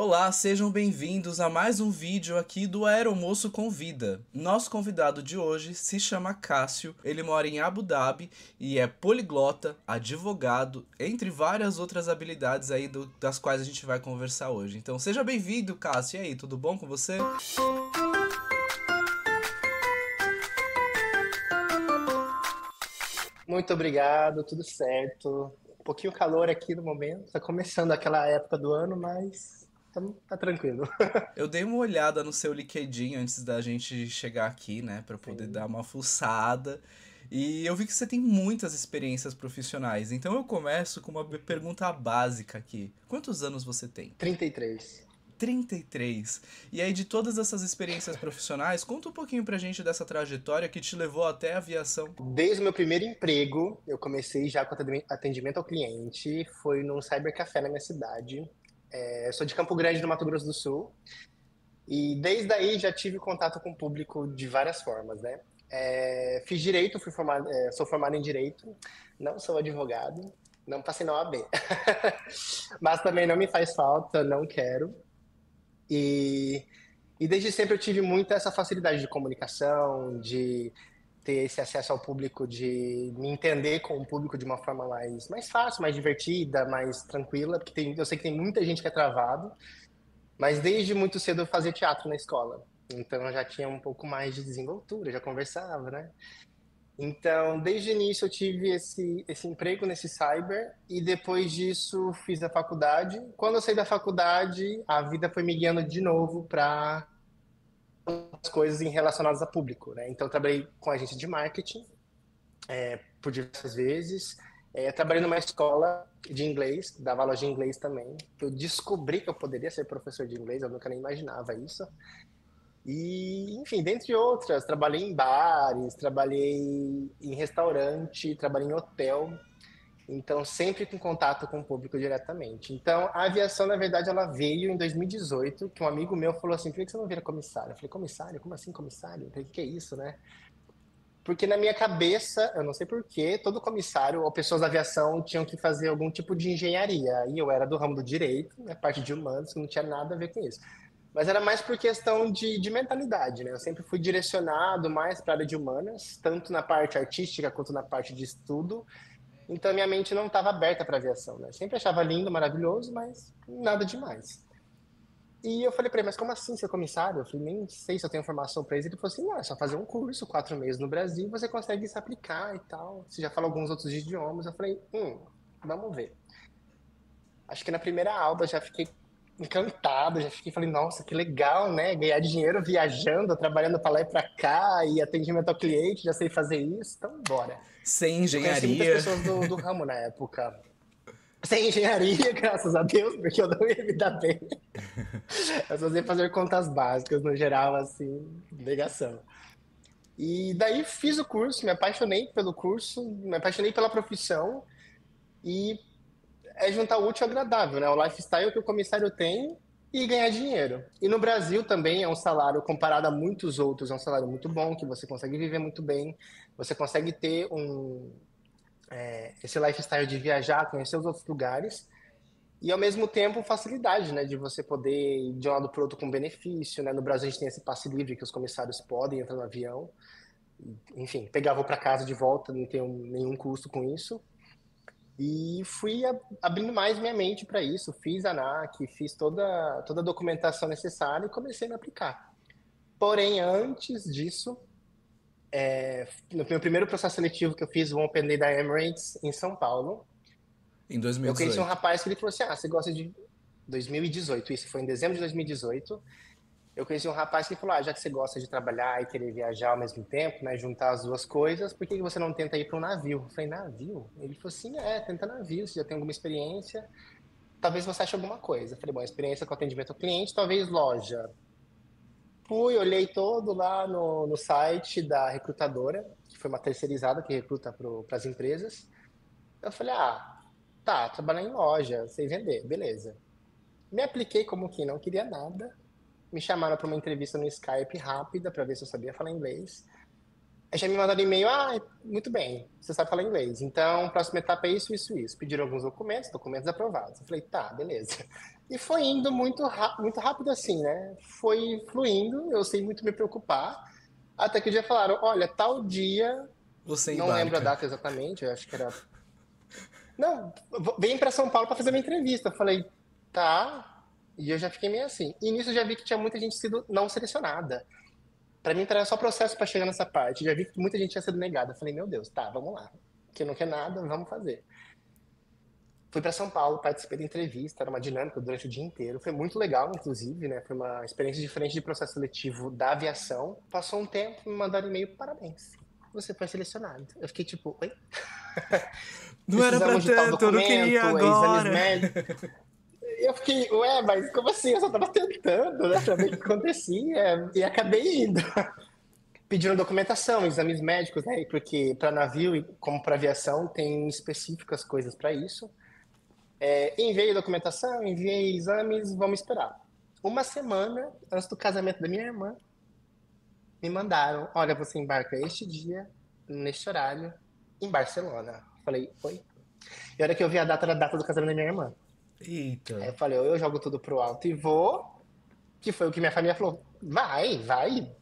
Olá, sejam bem-vindos a mais um vídeo aqui do Aeromoço Convida. Nosso convidado de hoje se chama Cássio, ele mora em Abu Dhabi e é poliglota, advogado, entre várias outras habilidades aí das quais a gente vai conversar hoje. Então seja bem-vindo, Cássio. E aí, tudo bom com você? Muito obrigado, tudo certo. Um pouquinho calor aqui no momento, tá começando aquela época do ano, mas tá tranquilo. Eu dei uma olhada no seu LinkedIn antes da gente chegar aqui, né, para poder dar Sim. uma fuçada. E eu vi que você tem muitas experiências profissionais. Então eu começo com uma pergunta básica aqui. Quantos anos você tem? 33. 33. E aí, de todas essas experiências profissionais, conta um pouquinho pra gente dessa trajetória que te levou até a aviação. Desde o meu primeiro emprego, eu comecei já com atendimento ao cliente, foi num cybercafé na minha cidade. Eu sou de Campo Grande, no Mato Grosso do Sul, e desde aí já tive contato com o público de várias formas, né? Fiz direito, sou formado em direito, não sou advogado, não passei na OAB, mas também não me faz falta, não quero. E, e desde sempre eu tive muita essa facilidade de comunicação, de ter esse acesso ao público, de me entender com o público de uma forma mais fácil, mais divertida, mais tranquila, porque eu sei que tem muita gente que é travado, mas desde muito cedo eu fazia teatro na escola. Então eu já tinha um pouco mais de desenvoltura, já conversava, né? Então, desde o início eu tive esse emprego nesse cyber e depois disso fiz a faculdade. Quando eu saí da faculdade, a vida foi me guiando de novo para as coisas relacionadas a público, né? Então, eu trabalhei com agência de marketing por diversas vezes. Trabalhei numa escola de inglês, dava aula de inglês também. Eu descobri que eu poderia ser professor de inglês, eu nunca nem imaginava isso. E, enfim, dentre outras, trabalhei em bares, trabalhei em restaurante, trabalhei em hotel. Então, sempre com contato com o público diretamente. Então, a aviação, na verdade, ela veio em 2018, que um amigo meu falou assim, por que você não vira comissário? Eu falei, comissário? Como assim comissário? Eu falei, o que é isso, né? Porque na minha cabeça, eu não sei porquê, todo comissário ou pessoas da aviação tinham que fazer algum tipo de engenharia. E eu era do ramo do direito, né, parte de humanos, que não tinha nada a ver com isso. Mas era mais por questão de mentalidade, né? Eu sempre fui direcionado mais para a área de humanas, tanto na parte artística quanto na parte de estudo. Então minha mente não estava aberta para aviação, né? Sempre achava lindo, maravilhoso, mas nada demais. E eu falei para ele, mas como assim ser comissário? Eu falei, nem sei se eu tenho formação para isso. Ele falou assim, não, é só fazer um curso, 4 meses no Brasil, você consegue se aplicar e tal. Você já fala alguns outros idiomas. Eu falei, vamos ver. Acho que na primeira aula eu já fiquei encantado, já fiquei, falei, nossa, que legal, né? Ganhar dinheiro viajando, trabalhando para lá e para cá, e atendimento ao cliente, já sei fazer isso, então bora. Sem Eu conheci muitas engenharia. pessoas do ramo na época. Sem engenharia, graças a Deus, porque eu não ia me dar bem. Eu só sei fazer contas básicas, no geral, assim, negação. E daí fiz o curso, me apaixonei pelo curso, me apaixonei pela profissão e é juntar o útil ao agradável, né? O lifestyle que o comissário tem e ganhar dinheiro. E no Brasil também é um salário, comparado a muitos outros, é um salário muito bom, que você consegue viver muito bem, você consegue ter esse lifestyle de viajar, conhecer os outros lugares, e ao mesmo tempo facilidade, né, de você poder ir de um lado para o outro com benefício, né? No Brasil a gente tem esse passe livre que os comissários podem entrar no avião, enfim, pegar voo para casa de volta, não tem nenhum custo com isso. E fui abrindo mais minha mente para isso, fiz a ANAC, fiz toda a documentação necessária e comecei a me aplicar. Porém, antes disso, no meu primeiro processo seletivo que eu fiz, o Open Day da Emirates em São Paulo, Em eu conheci um 2018. rapaz que ele falou assim: Ah, você gosta de 2018, isso foi em dezembro de 2018. Eu conheci um rapaz que falou: Ah, já que você gosta de trabalhar e querer viajar ao mesmo tempo, né, juntar as duas coisas, por que você não tenta ir para um navio? Eu falei: Navio? Ele falou assim: tenta navio, você já tem alguma experiência, talvez você ache alguma coisa. Eu falei: Bom, experiência com atendimento ao cliente, talvez loja. Fui, olhei todo lá no site da recrutadora, que foi uma terceirizada que recruta para as empresas. Eu falei: tá, trabalhar em loja, sei vender, beleza. Me apliquei como quem não queria nada. Me chamaram para uma entrevista no Skype rápida para ver se eu sabia falar inglês. Aí já me mandaram e-mail, muito bem, você sabe falar inglês. Então, próxima etapa é isso, isso, isso. Pediram alguns documentos aprovados. Eu falei, tá, beleza. E foi indo muito rápido assim, né? Foi fluindo, eu sem muito me preocupar. Até que o dia falaram, olha, tal dia, Você não lembro a embarca. data exatamente, eu acho que era. Não, vem para São Paulo para fazer uma entrevista. Eu falei, tá. E eu já fiquei meio assim. E nisso eu já vi que tinha muita gente sido não selecionada. Para mim era só processo para chegar nessa parte. Já vi que muita gente tinha sido negada. Eu falei, meu Deus, tá, vamos lá. Quem não quer nada, vamos fazer. Fui para São Paulo, participei da entrevista, era uma dinâmica durante o dia inteiro. Foi muito legal, inclusive, né? Foi uma experiência diferente de processo seletivo da aviação. Passou um tempo, me mandaram e-mail, parabéns. Você foi selecionado. Eu fiquei tipo, oi? Não era pra Precisamos de tal tanto, eu não queria documento, exames agora. médicos. Eu fiquei, ué, mas como assim? Eu só tava tentando, né, pra ver o que acontecia. E acabei indo. Pediram documentação, exames médicos, né? Porque para navio, como para aviação, tem específicas coisas para isso. Enviei documentação, enviei exames, vamos esperar. Uma semana antes do casamento da minha irmã, me mandaram: olha, você embarca este dia, neste horário, em Barcelona. Falei, oi? E a hora que eu vi a data, era a data do casamento da minha irmã. Eita. Aí eu falei, ou eu jogo tudo pro alto e vou, que foi o que minha família falou: vai,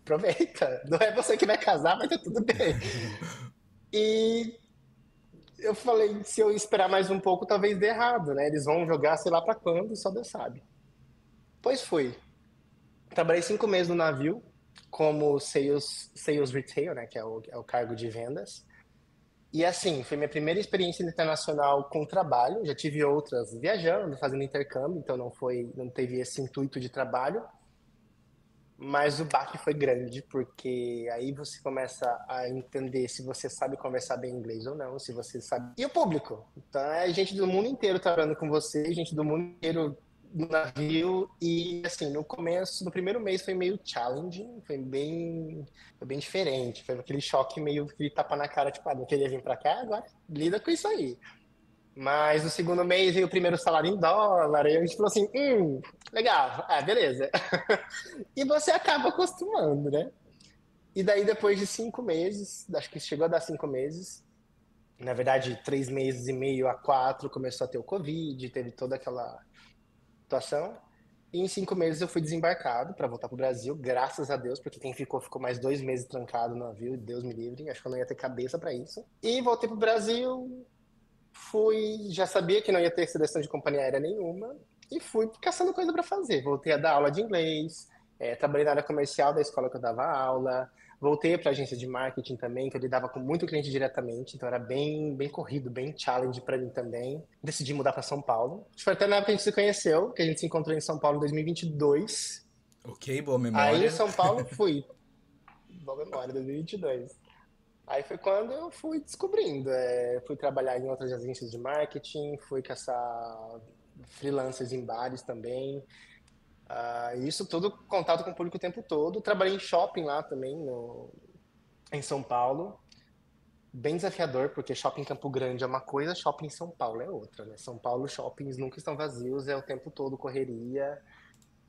aproveita. Não é você que vai casar, mas tá tudo bem. E eu falei, se eu esperar mais um pouco, talvez dê errado, né? Eles vão jogar, sei lá pra quando, só Deus sabe. Pois fui. Trabalhei 5 meses no navio, como sales retail, né? Que é o cargo de vendas. E assim, foi minha primeira experiência internacional com trabalho. Já tive outras viajando, fazendo intercâmbio, então não teve esse intuito de trabalho. Mas o baque foi grande, porque aí você começa a entender se você sabe conversar bem inglês ou não, se você sabe. E o público? Então é gente do mundo inteiro trabalhando com você, gente do mundo inteiro no navio. E assim, no começo, no primeiro mês foi meio challenging, foi bem diferente. Foi aquele choque meio aquele tapa na cara, tipo, não queria vir pra cá, agora lida com isso aí. Mas no segundo mês veio o primeiro salário em dólar, e a gente falou assim, legal, beleza. E você acaba acostumando, né? E daí, depois de 5 meses, acho que chegou a dar 5 meses, na verdade, 3 meses e meio a 4, começou a ter o Covid, teve toda aquela situação. E em 5 meses eu fui desembarcado para voltar para o Brasil, graças a Deus, porque quem ficou mais 2 meses trancado no navio, Deus me livre, acho que eu não ia ter cabeça para isso. E voltei para o Brasil, já sabia que não ia ter seleção de companhia aérea nenhuma, e fui caçando coisa para fazer. Voltei a dar aula de inglês, trabalhei na área comercial da escola que eu dava aula, voltei para agência de marketing também, que eu lidava com muito cliente diretamente, então era bem corrido, bem challenge para mim também. Decidi mudar para São Paulo. Foi até na época que a gente se conheceu, que a gente se encontrou em São Paulo em 2022. Ok, boa Aí em memória. São Paulo fui, boa memória, 2022. Aí foi quando eu fui descobrindo. Fui trabalhar em outras agências de marketing, fui caçar freelancers em bares também. E isso tudo contato com o público o tempo todo. Trabalhei em shopping lá também, em São Paulo. Bem desafiador, porque shopping em Campo Grande é uma coisa, shopping em São Paulo é outra, né? São Paulo, shoppings nunca estão vazios, é o tempo todo correria.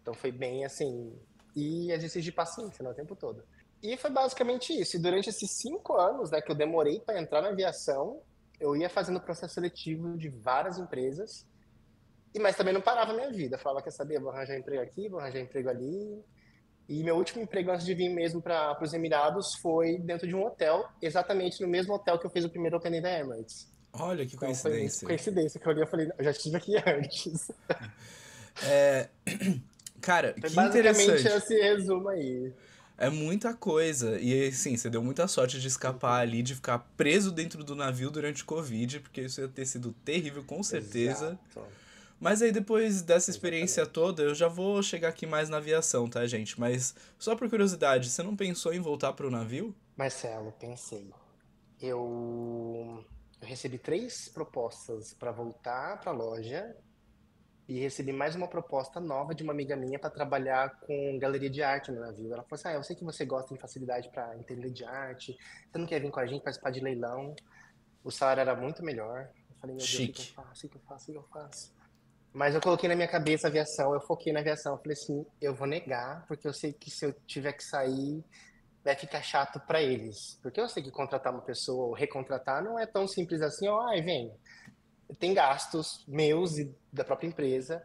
Então foi bem assim. E exercício de paciência, né? O tempo todo. E foi basicamente isso. E durante esses 5 anos, né, que eu demorei para entrar na aviação, eu ia fazendo processo seletivo de várias empresas, mas também não parava a minha vida. Eu falava, quer saber, vou arranjar emprego aqui, vou arranjar emprego ali. E meu último emprego antes de vir mesmo para os Emirados foi dentro de um hotel, exatamente no mesmo hotel que eu fiz o primeiro Open da Emirates. Olha que Então foi muito coincidência. coincidência que eu olhei e falei, eu já estive aqui antes. Cara, Foi que basicamente interessante. esse resumo aí. É muita coisa. E assim, você deu muita sorte de escapar ali, de ficar preso dentro do navio durante o Covid, porque isso ia ter sido terrível, com certeza. Exato, Mas aí depois dessa experiência exatamente. toda, eu já vou chegar aqui mais na aviação, tá, gente? Mas só por curiosidade, você não pensou em voltar pro navio? Marcelo, pensei. Eu recebi 3 propostas para voltar para a loja e recebi mais uma proposta nova de uma amiga minha para trabalhar com galeria de arte no navio. Ela falou assim: eu sei que você gosta de facilidade para entender de arte, você não quer vir com a gente participar de leilão? O salário era muito melhor. Eu falei: meu Deus, o que que eu Chique. faço? O que que eu faço? O que que eu faço? Mas eu coloquei na minha cabeça aviação, eu foquei na aviação. Eu falei assim: eu vou negar, porque eu sei que se eu tiver que sair, vai ficar chato para eles. Porque eu sei que contratar uma pessoa ou recontratar não é tão simples assim, ó, ai, vem. Tem gastos meus e da própria empresa.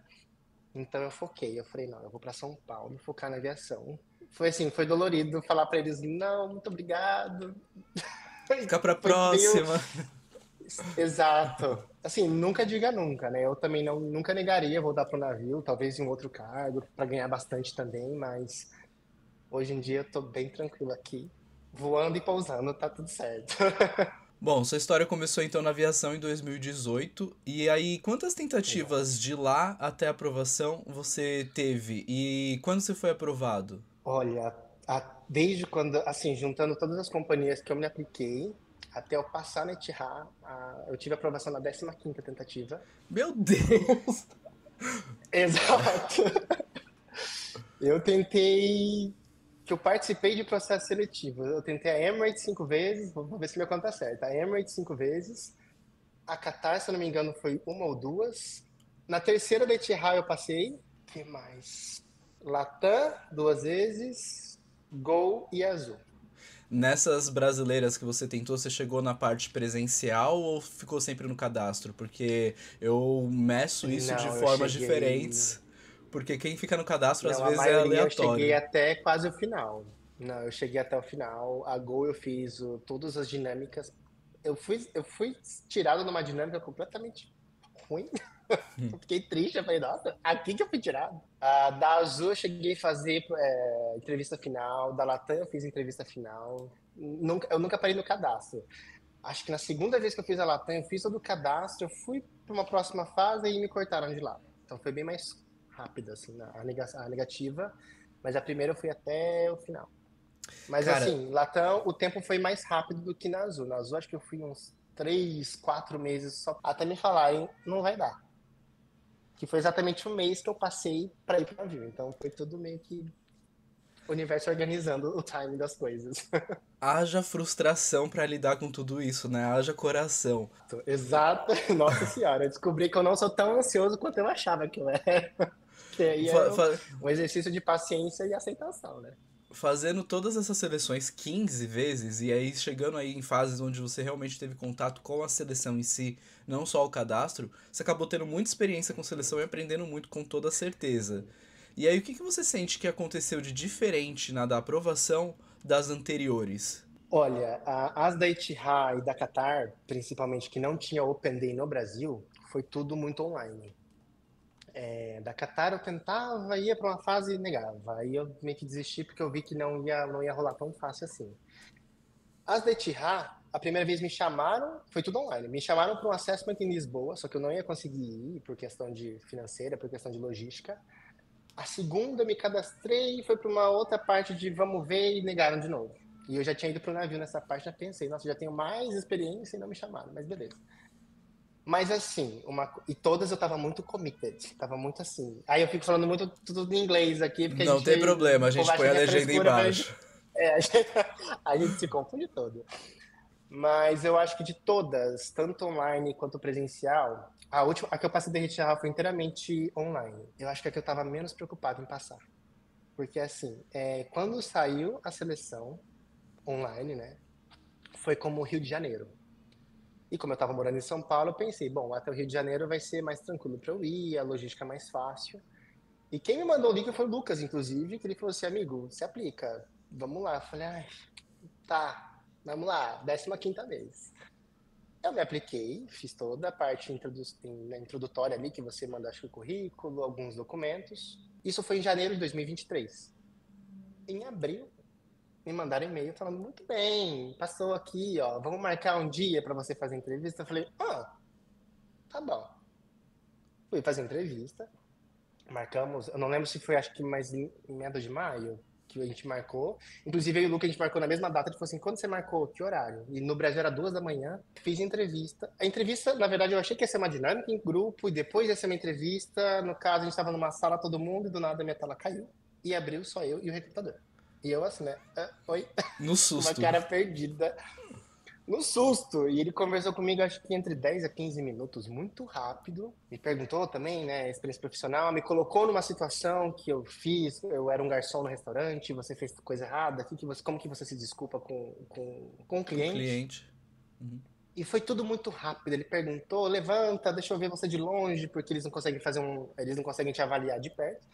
Então eu foquei, eu falei, não, eu vou para São Paulo, focar na aviação. Foi assim, foi dolorido falar para eles, não, muito obrigado. Fica pra Foi meio próxima. exato. Assim, nunca diga nunca, né? Eu também não, nunca negaria voltar pro navio, talvez em um outro cargo, para ganhar bastante também, mas hoje em dia eu tô bem tranquilo aqui, voando e pousando, tá tudo certo. Bom, sua história começou então na aviação em 2018. E aí, quantas Exato. tentativas de lá até a aprovação você teve? E quando você foi aprovado? Olha, desde quando, assim, juntando todas as companhias que eu me apliquei, até eu passar na Etihad, eu tive aprovação na 15ª tentativa. Meu Deus! Exato. Eu tentei, que eu participei de processo seletivo. Eu tentei a Emirates 5 vezes, vou ver se minha conta tá certa. A Emirates 5 vezes, a Qatar, se eu não me engano, foi uma ou duas. Na terceira da Etihad eu passei. Que mais? Latam 2 vezes, Gol e Azul. Nessas brasileiras que você tentou, você chegou na parte presencial ou ficou sempre no cadastro? Porque eu meço isso de Não, eu formas cheguei. diferentes, porque quem fica no cadastro às Não, a vezes é maioria eu cheguei aleatório. até quase o final. Não, eu cheguei até o final. A Gol eu fiz todas as dinâmicas. Eu fui tirado numa dinâmica completamente ruim. Eu fiquei triste, eu falei, nossa, aqui que eu fui tirado. Da Azul eu cheguei a fazer entrevista final, da Latam eu fiz entrevista final. Eu nunca parei no cadastro. Acho que na segunda vez que eu fiz a Latam, eu fiz todo o cadastro, eu fui para uma próxima fase e me cortaram de lá. Então foi bem mais rápido, assim, a negativa. Mas a primeira eu fui até o final. Mas Cara, assim, Latam, o tempo foi mais rápido do que na Azul. Na Azul acho que eu fui uns 3, 4 meses só até me falarem, não vai dar. Que foi exatamente um mês que eu passei para ir para o navio. Então foi tudo meio que o universo organizando o timing das coisas. haja frustração pra lidar com tudo isso, né? Haja coração. Exato. Nossa senhora, eu descobri que eu não sou tão ansioso quanto eu achava que eu era. Que aí Fa- era fa- um exercício de paciência e aceitação, né? Fazendo todas essas seleções 15 vezes e aí chegando aí em fases onde você realmente teve contato com a seleção em si, não só o cadastro, você acabou tendo muita experiência com seleção e aprendendo muito com toda certeza. E aí o que você sente que aconteceu de diferente na da aprovação das anteriores? Olha, as da Etihad e da Qatar, principalmente que não tinha Open Day no Brasil, foi tudo muito online. Da Qatar eu tentava, ia para uma fase e negava. Aí eu meio que desisti porque eu vi que não ia rolar tão fácil assim. As da Etihad, a primeira vez me chamaram, foi tudo online. Me chamaram para um assessment em Lisboa, só que eu não ia conseguir ir por questão de financeira, por questão de logística. A segunda eu me cadastrei e foi para uma outra parte de vamos ver e negaram de novo. E eu já tinha ido para o navio nessa parte, já pensei, nossa, já tenho mais experiência e não me chamaram, mas beleza. Mas assim, e todas eu tava muito committed, tava muito assim. Aí eu fico falando muito tudo em inglês aqui, porque Não tem problema, o a povo gente põe acha a que é legenda frescura, embaixo. a gente, a gente se confunde todo. Mas eu acho que de todas, tanto online quanto presencial, a que eu passei da Rede Rafa foi inteiramente online. Eu acho que é a que eu tava menos preocupado em passar. Porque assim, quando saiu a seleção online, né, foi como o Rio de Janeiro. E como eu estava morando em São Paulo, eu pensei, bom, até o Rio de Janeiro vai ser mais tranquilo para eu ir, a logística é mais fácil. E quem me mandou o link foi o Lucas, inclusive, que ele falou assim, amigo, se aplica, vamos lá. Eu falei, ai, tá, vamos lá, 15ª vez. Eu me apliquei, fiz toda a parte introdutória ali, que você manda, acho que o currículo, alguns documentos. Isso foi em janeiro de 2023. Em abril, me mandaram e-mail falando, muito bem, passou aqui, ó, vamos marcar um dia para você fazer entrevista. Eu falei, tá bom. Fui fazer entrevista, marcamos, eu não lembro se foi, acho que mais em meados de maio, que a gente marcou. Inclusive, eu e o Luca, a gente marcou na mesma data, ele falou assim, quando você marcou, que horário? E no Brasil era 2 da manhã, fiz entrevista. A entrevista, na verdade, eu achei que ia ser uma dinâmica em grupo, e depois ia ser uma entrevista, no caso, a gente estava numa sala, todo mundo, e do nada a minha tela caiu, e abriu só eu e o recrutador. E eu assim, né? Oi? No Uma susto. cara perdida. no susto. E ele conversou comigo, acho que entre 10 a 15 minutos, muito rápido. Me perguntou também, né, experiência profissional, me colocou numa situação que eu fiz, eu era um garçom no restaurante, você fez coisa errada, como que você se desculpa com o Com o cliente? cliente. Uhum. E foi tudo muito rápido. Ele perguntou, levanta, deixa eu ver você de longe, porque eles não conseguem eles não conseguem te avaliar de perto.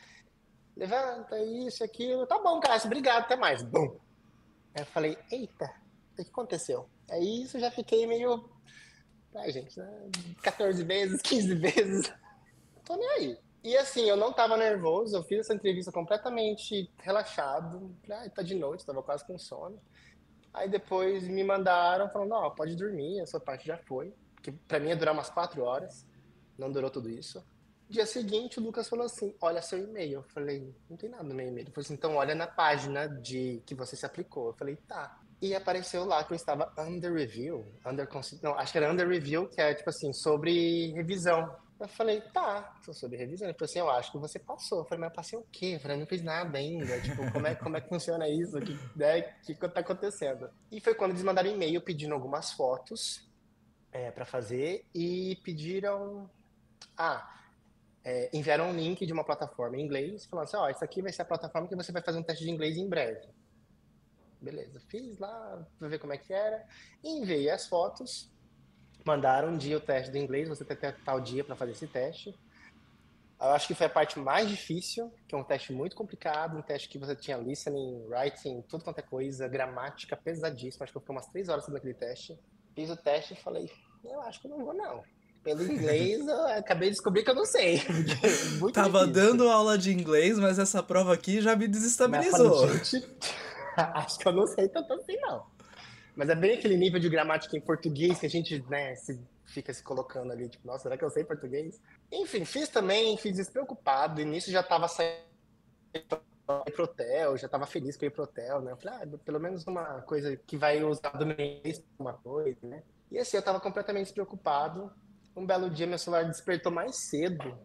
Levanta, isso, aquilo. Tá bom, Cássio, obrigado, até mais. Bum. Aí eu falei, eita, o que aconteceu? Aí isso eu já fiquei meio, ai gente, né? 14 vezes, 15 vezes, tô nem aí. E assim, eu não tava nervoso, eu fiz essa entrevista completamente relaxado. Ai, tá de noite, tava quase com sono. Aí depois me mandaram falando, ó, pode dormir, a sua parte já foi. Que pra mim ia durar umas 4 horas, não durou tudo isso. Dia seguinte, o Lucas falou assim, olha seu e-mail. Eu falei, não tem nada no meu e-mail. Ele falou assim, então olha na página de que você se aplicou. Eu falei, tá. E apareceu lá que eu estava under review, não, acho que era under review, que é tipo assim, sobre revisão. Eu falei, tá, tô sobre revisão. Ele falou assim, eu acho que você passou. Eu falei, mas eu passei o quê? Eu falei, não fiz nada ainda. Tipo, como é que funciona isso? Que tá acontecendo? E foi quando eles mandaram e-mail pedindo algumas fotos para fazer e pediram. Ah, enviaram um link de uma plataforma em inglês, falando assim, ó, isso aqui vai ser a plataforma que você vai fazer um teste de inglês em breve. Beleza, fiz lá, pra ver como é que era, enviei as fotos, mandaram um dia o teste do inglês, você tem até tal dia para fazer esse teste. Eu acho que foi a parte mais difícil, que é um teste muito complicado, um teste que você tinha listening, writing, tudo quanto é coisa, gramática pesadíssima. Acho que eu fiquei umas 3 horas fazendo aquele teste. Fiz o teste e falei, eu acho que eu não vou não. Pelo inglês, eu acabei de descobrir que eu não sei. Muito Tava difícil. dando aula de inglês, mas essa prova aqui já me Mas eu falei, desestabilizou. gente, acho que eu não sei tanto assim não. Mas é bem aquele nível de gramática em português que a gente, né, fica se colocando ali, tipo, nossa, será que eu sei português? Enfim, fiz também, fiz despreocupado, e nisso já tava saindo pro hotel, já tava feliz que eu ia pro hotel, né? Eu falei, ah, pelo menos uma coisa que vai usar do mês pra uma coisa, né? E assim, eu tava completamente despreocupado. Um belo dia, meu celular despertou mais cedo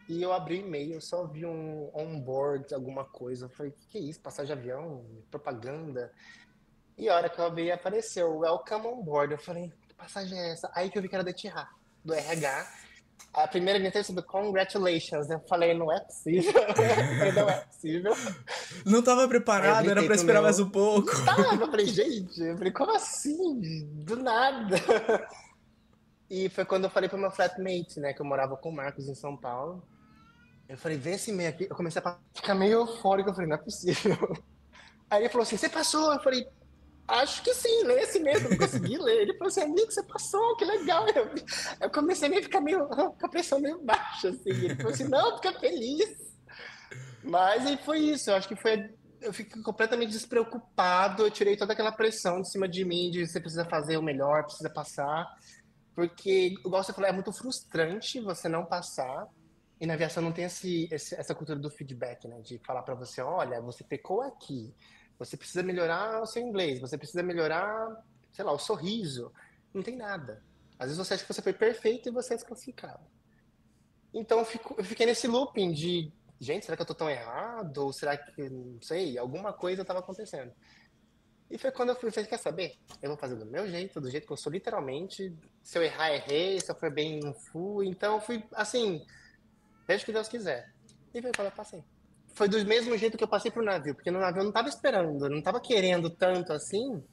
e eu abri o e-mail, eu só vi um onboard, alguma coisa. Eu falei, que é isso? Passagem de avião? Propaganda? E a hora que eu abri, apareceu Welcome on board. Eu falei, que passagem é essa? Aí que eu vi que era da Etihad, do RH. A primeira minha teve sido congratulations. Eu falei, não é possível. Eu falei, não é possível. Não tava Aí eu preparado, era gritei pra pro esperar mais meu. um pouco. Não tava. Eu falei, gente, eu falei, como assim? Do nada. E foi quando eu falei pro meu flatmate, né, que eu morava com o Marcos em São Paulo. Eu falei, vê esse e-mail aqui. Eu comecei a ficar meio eufórico. Eu falei, não é possível. Aí ele falou assim, você passou? Eu falei, acho que sim, lê esse mesmo, eu não consegui ler. Ele falou assim, amigo, você passou, que legal. Eu comecei a ficar meio, com a pressão meio baixa, assim. Ele falou assim, não, fica feliz. Mas aí foi isso, eu acho que foi. Eu fiquei completamente despreocupado, eu tirei toda aquela pressão de cima de mim, de você precisa fazer o melhor, precisa passar. Porque, igual você falou, é muito frustrante você não passar. E na aviação não tem essa cultura do feedback, né? De falar para você, olha, você pecou aqui, você precisa melhorar o seu inglês, você precisa melhorar, sei lá, o sorriso. Não tem nada. Às vezes você acha que você foi perfeito e você é desclassificado. Então eu fiquei nesse looping de, gente, será que eu tô tão errado? Ou será que, não sei, alguma coisa estava acontecendo. E foi quando eu falei, quer saber? Eu vou fazer do meu jeito, do jeito que eu sou, literalmente. Se eu errar, errei. Se eu for bem, não fui. Então eu fui, assim, seja o que Deus quiser. E foi quando eu passei. Foi do mesmo jeito que eu passei pro navio, porque no navio eu não tava esperando, eu não tava querendo tanto assim.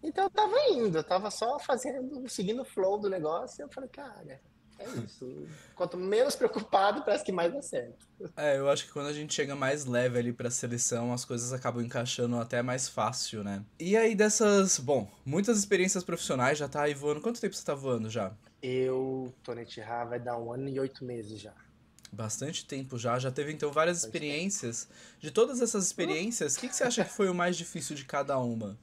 Então eu tava indo, eu tava só fazendo, seguindo o flow do negócio. E eu falei, cara, é isso. Quanto menos preocupado, parece que mais dá certo. É, eu acho que quando a gente chega mais leve ali pra seleção, as coisas acabam encaixando até mais fácil, né? E aí dessas, bom, muitas experiências profissionais, já tá aí voando. Quanto tempo você tá voando já? Eu tô na Etihad vai dar 1 ano e 8 meses já. Bastante tempo já. Já teve então várias Bastante tempo. experiências. De todas essas experiências, o que você acha que foi o mais difícil de cada uma?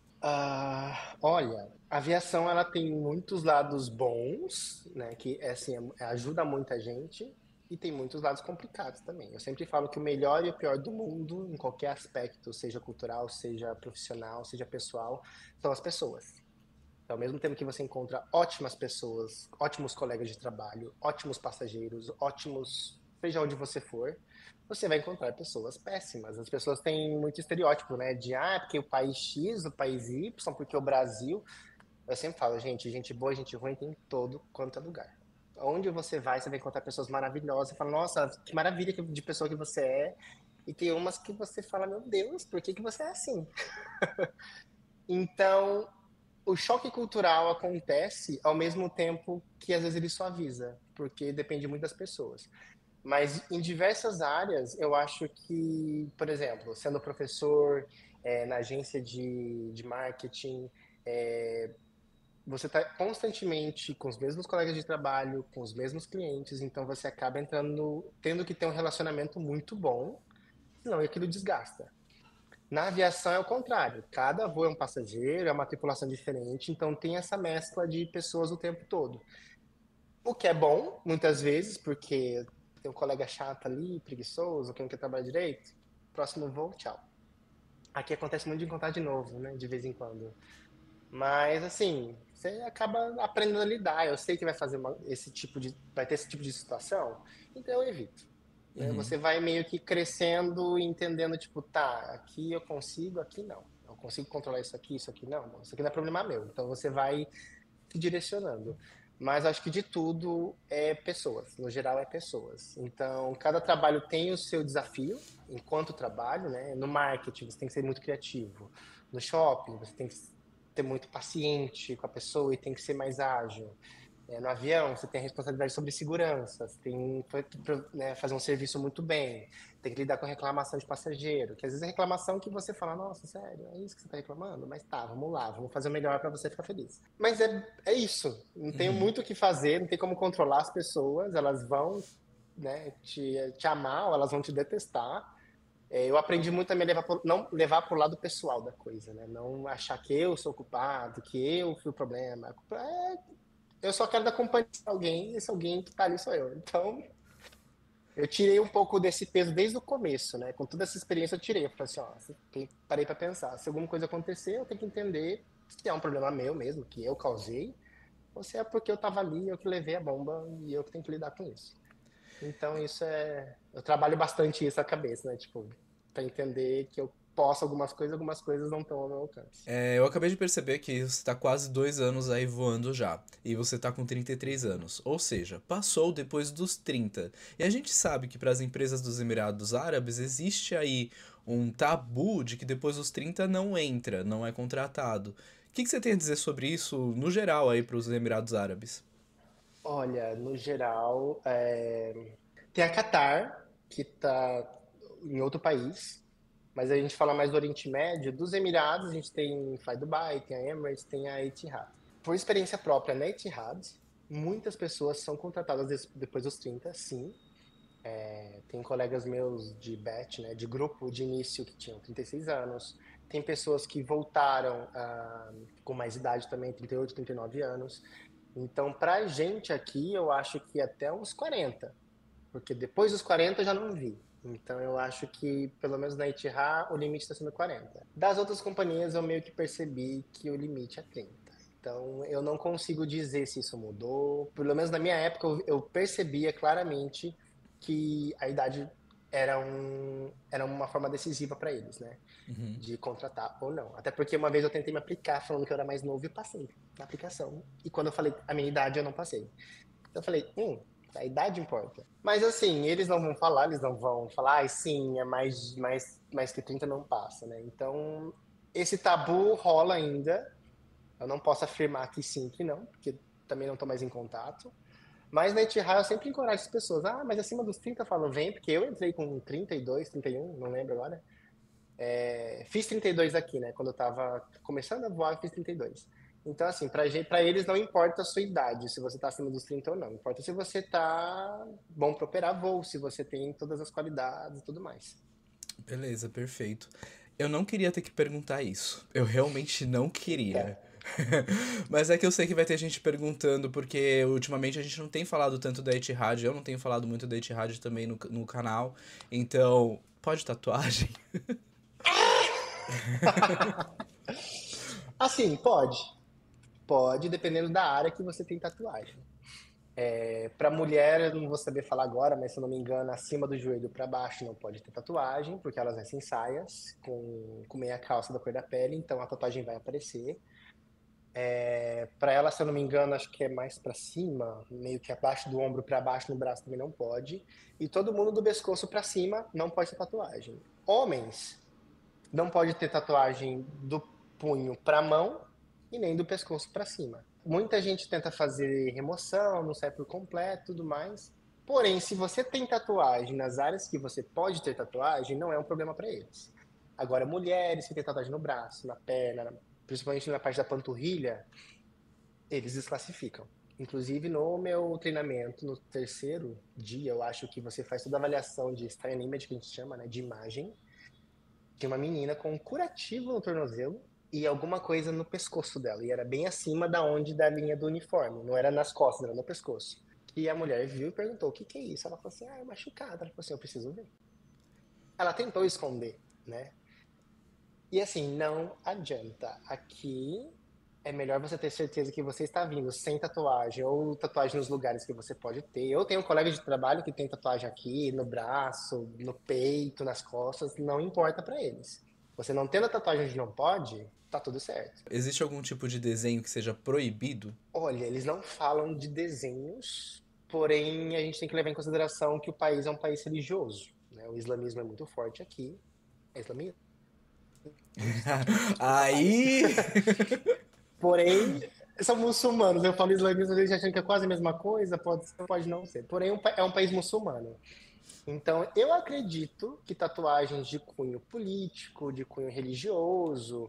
Olha, a aviação ela tem muitos lados bons, né? Que é, assim, ajuda muita gente e tem muitos lados complicados também. Eu sempre falo que o melhor e o pior do mundo, em qualquer aspecto, seja cultural, seja profissional, seja pessoal, são as pessoas. Então, ao mesmo tempo que você encontra ótimas pessoas, ótimos colegas de trabalho, ótimos passageiros, ótimos, seja onde você for, você vai encontrar pessoas péssimas. As pessoas têm muito estereótipo, né? De, porque o país X, o país Y, porque o Brasil. Eu sempre falo, gente boa, gente ruim tem em todo quanto é lugar. Onde você vai encontrar pessoas maravilhosas. Você fala, nossa, que maravilha de pessoa que você é. E tem umas que você fala, meu Deus, por que que você é assim? Então, o choque cultural acontece ao mesmo tempo que às vezes ele suaviza, porque depende muito das pessoas. Mas em diversas áreas, eu acho que, por exemplo, sendo professor, na agência de marketing, você está constantemente com os mesmos colegas de trabalho, com os mesmos clientes, então você acaba entrando, tendo que ter um relacionamento muito bom, senão aquilo desgasta. Na aviação é o contrário, cada voo é um passageiro, é uma tripulação diferente, então tem essa mescla de pessoas o tempo todo. O que é bom, muitas vezes, porque tem um colega chato ali, preguiçoso, que não quer trabalhar direito, próximo voo, tchau. Aqui acontece muito de encontrar de novo, né, de vez em quando. Mas assim, você acaba aprendendo a lidar. Eu sei que vai fazer vai ter esse tipo de situação, então eu evito. Né? Uhum. Você vai meio que crescendo e entendendo, tipo, tá, aqui eu consigo, aqui não. Eu consigo controlar isso aqui não. Bom, isso aqui não é problema meu. Então você vai se direcionando. Mas acho que de tudo é pessoas, no geral é pessoas. Então, cada trabalho tem o seu desafio enquanto trabalho, né? No marketing você tem que ser muito criativo. No shopping você tem que ter muito paciente com a pessoa e tem que ser mais ágil. No avião, você tem a responsabilidade sobre segurança, você tem que, né, fazer um serviço muito bem, tem que lidar com reclamação de passageiro, que às vezes é reclamação que você fala, nossa, sério, é isso que você está reclamando? Mas tá, vamos lá, vamos fazer o melhor para você ficar feliz. Mas é isso, não tenho Uhum. muito o que fazer, não tem como controlar as pessoas, elas vão, né, te amar ou elas vão te detestar. Eu aprendi muito a não levar para o lado pessoal da coisa, né? Não achar que eu sou o culpado, que eu fui o problema. A culpa eu só quero dar companhia a alguém, e esse alguém que tá ali sou eu. Então, eu tirei um pouco desse peso desde o começo, né? Com toda essa experiência eu tirei. Eu falei assim, ó, parei para pensar. Se alguma coisa acontecer, eu tenho que entender se é um problema meu mesmo, que eu causei, ou se é porque eu tava ali, eu que levei a bomba e eu que tenho que lidar com isso. Então, isso é. Eu trabalho bastante isso na cabeça, né? Tipo, para entender que eu posso algumas coisas não estão ao meu alcance. Eu acabei de perceber que você tá quase 2 anos aí voando já. E você tá com 33 anos. Ou seja, passou depois dos 30. E a gente sabe que para as empresas dos Emirados Árabes existe aí um tabu de que depois dos 30 não entra, não é contratado. O que você tem a dizer sobre isso no geral aí para os Emirados Árabes? Olha, no geral, tem a Qatar, que está em outro país, mas a gente fala mais do Oriente Médio. Dos Emirados, a gente tem Fly Dubai, tem a Emirates, tem a Etihad. Por experiência própria, na Etihad, muitas pessoas são contratadas depois dos 30, sim. Tem colegas meus de batch, né, de grupo de início que tinham 36 anos. Tem pessoas que voltaram com mais idade também, 38, 39 anos. Então, pra gente aqui, eu acho que até uns 40, porque depois dos 40 eu já não vi. Então, eu acho que, pelo menos na Etihad, o limite está sendo 40. Das outras companhias, eu meio que percebi que o limite é 30. Então, eu não consigo dizer se isso mudou. Pelo menos na minha época, eu percebia claramente que a idade era uma forma decisiva para eles, né? De contratar ou não. Até porque uma vez eu tentei me aplicar falando que eu era mais novo e passei na aplicação. E quando eu falei a minha idade, eu não passei. Então eu falei, a idade importa. Mas assim, eles não vão falar, sim, é mais que 30 não passa, né? Então, esse tabu rola ainda. Eu não posso afirmar que sim, que não, porque também não estou mais em contato. Mas na Etihad eu sempre encorajo as pessoas. Ah, mas acima dos 30 eu falo, vem, porque eu entrei com 32, 31, não lembro agora. Fiz 32 aqui, né? Quando eu tava começando a voar, eu fiz 32. Então, assim, pra eles não importa a sua idade, se você tá acima dos 30 ou não. Importa se você tá bom pra operar voo, se você tem todas as qualidades e tudo mais. Beleza, perfeito. Eu não queria ter que perguntar isso. Eu realmente não Eita. queria. Mas é que eu sei que vai ter gente perguntando, porque ultimamente a gente não tem falado tanto da Etihad, eu não tenho falado muito da Etihad também no canal. Então, pode tatuagem? Assim, pode. Pode, dependendo da área que você tem tatuagem. Para mulher, eu não vou saber falar agora, mas se eu não me engano, acima do joelho para baixo não pode ter tatuagem, porque elas vestem saias com meia calça da cor da pele, então a tatuagem vai aparecer. Para ela, se eu não me engano, acho que é mais para cima, meio que abaixo do ombro para baixo no braço também não pode. E todo mundo do pescoço para cima não pode ter tatuagem. Homens não pode ter tatuagem do punho para a mão e nem do pescoço para cima. Muita gente tenta fazer remoção, não sai por completo, tudo mais. Porém, se você tem tatuagem nas áreas que você pode ter tatuagem, não é um problema para eles. Agora, mulheres que têm tatuagem no braço, na perna, principalmente na parte da panturrilha, eles desclassificam. Inclusive, no meu treinamento, no terceiro dia, eu acho que você faz toda a avaliação de Style Image, que a gente chama, né, de imagem. Tinha uma menina com um curativo no tornozelo e alguma coisa no pescoço dela. E era bem acima da onde da linha do uniforme. Não era nas costas, era no pescoço. E a mulher viu e perguntou: o que que é isso? Ela falou assim: ah, é machucada. Ela falou assim: eu preciso ver. Ela tentou esconder, né? E assim, não adianta. Aqui é melhor você ter certeza que você está vindo sem tatuagem ou tatuagem nos lugares que você pode ter. Eu tenho um colega de trabalho que tem tatuagem aqui, no braço, no peito, nas costas, não importa para eles. Você não tendo a tatuagem onde não pode, tá tudo certo. Existe algum tipo de desenho que seja proibido? Olha, eles não falam de desenhos, porém a gente tem que levar em consideração que o país é um país religioso, né? O islamismo é muito forte aqui. É islamismo? Desculpa a falha. Aí. Porém, são muçulmanos. Eu falo islamismo, eles acham que é quase a mesma coisa, pode ser, pode não ser. Porém, é um país muçulmano. Então, eu acredito que tatuagens de cunho político, de cunho religioso,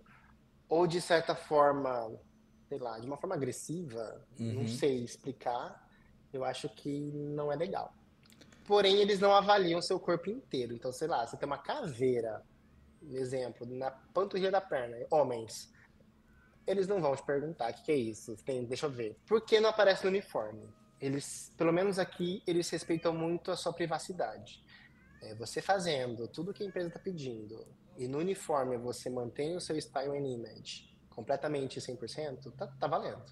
ou de certa forma, sei lá, de uma forma agressiva, não Uhum. sei explicar, eu acho que não é legal. Porém, eles não avaliam o seu corpo inteiro. Então, sei lá, você tem uma caveira, exemplo, na panturrilha da perna, homens. Eles não vão te perguntar o que, que é isso. Tem, deixa eu ver. Por que não aparece no uniforme? Eles, pelo menos aqui, eles respeitam muito a sua privacidade. Você fazendo tudo que a empresa está pedindo e no uniforme você mantém o seu style and image completamente 100%, tá valendo.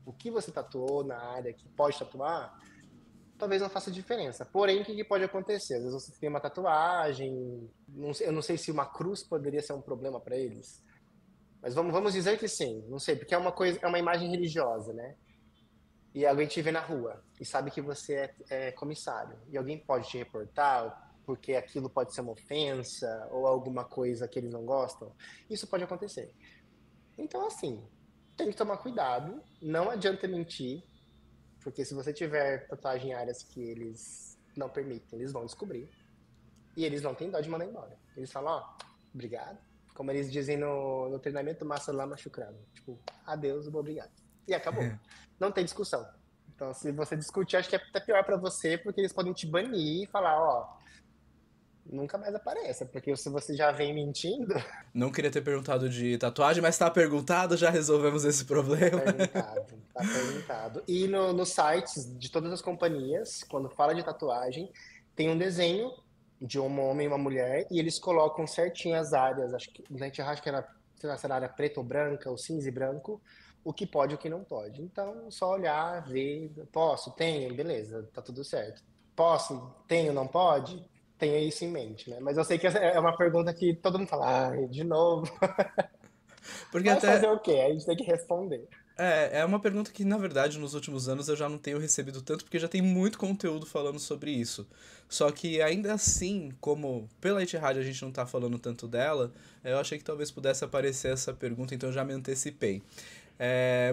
O que você tatuou na área que pode tatuar, talvez não faça diferença. Porém, o que pode acontecer? Às vezes você tem uma tatuagem, eu não sei se uma cruz poderia ser um problema para eles. Mas vamos dizer que sim, não sei, porque é uma coisa, é uma imagem religiosa, né? E alguém te vê na rua e sabe que você é comissário. E alguém pode te reportar porque aquilo pode ser uma ofensa ou alguma coisa que eles não gostam. Isso pode acontecer. Então, assim, tem que tomar cuidado. Não adianta mentir, porque se você tiver tatuagem em áreas que eles não permitem, eles vão descobrir. E eles não têm dó de mandar embora. Eles falam: ó, obrigado. Como eles dizem no treinamento, massa lama chucrano. Tipo, adeus, obrigado. E acabou. Não tem discussão. Então, se você discutir, acho que é até pior pra você, porque eles podem te banir e falar: ó, nunca mais apareça, porque se você já vem mentindo, Não queria ter perguntado de tatuagem, mas tá perguntado, já resolvemos esse tá problema. perguntado, tá perguntado. E nos sites de todas as companhias, quando fala de tatuagem, tem um desenho de um homem e uma mulher, e eles colocam certinho as áreas, acho que, a gente acha que era, sei lá, se era área preta ou branca, ou cinza e branco, o que pode e o que não pode. Então, só olhar, ver, posso, tenho, beleza, tá tudo certo. Posso, tenho, não pode? Tenha isso em mente, né? Mas eu sei que essa é uma pergunta que todo mundo fala: ah, de novo. Porque Mas fazer até. o quê? A gente tem que responder. É uma pergunta que, na verdade, nos últimos anos eu já não tenho recebido tanto, porque já tem muito conteúdo falando sobre isso. Só que ainda assim, como pela Etihad a gente não tá falando tanto dela, eu achei que talvez pudesse aparecer essa pergunta, então eu já me antecipei.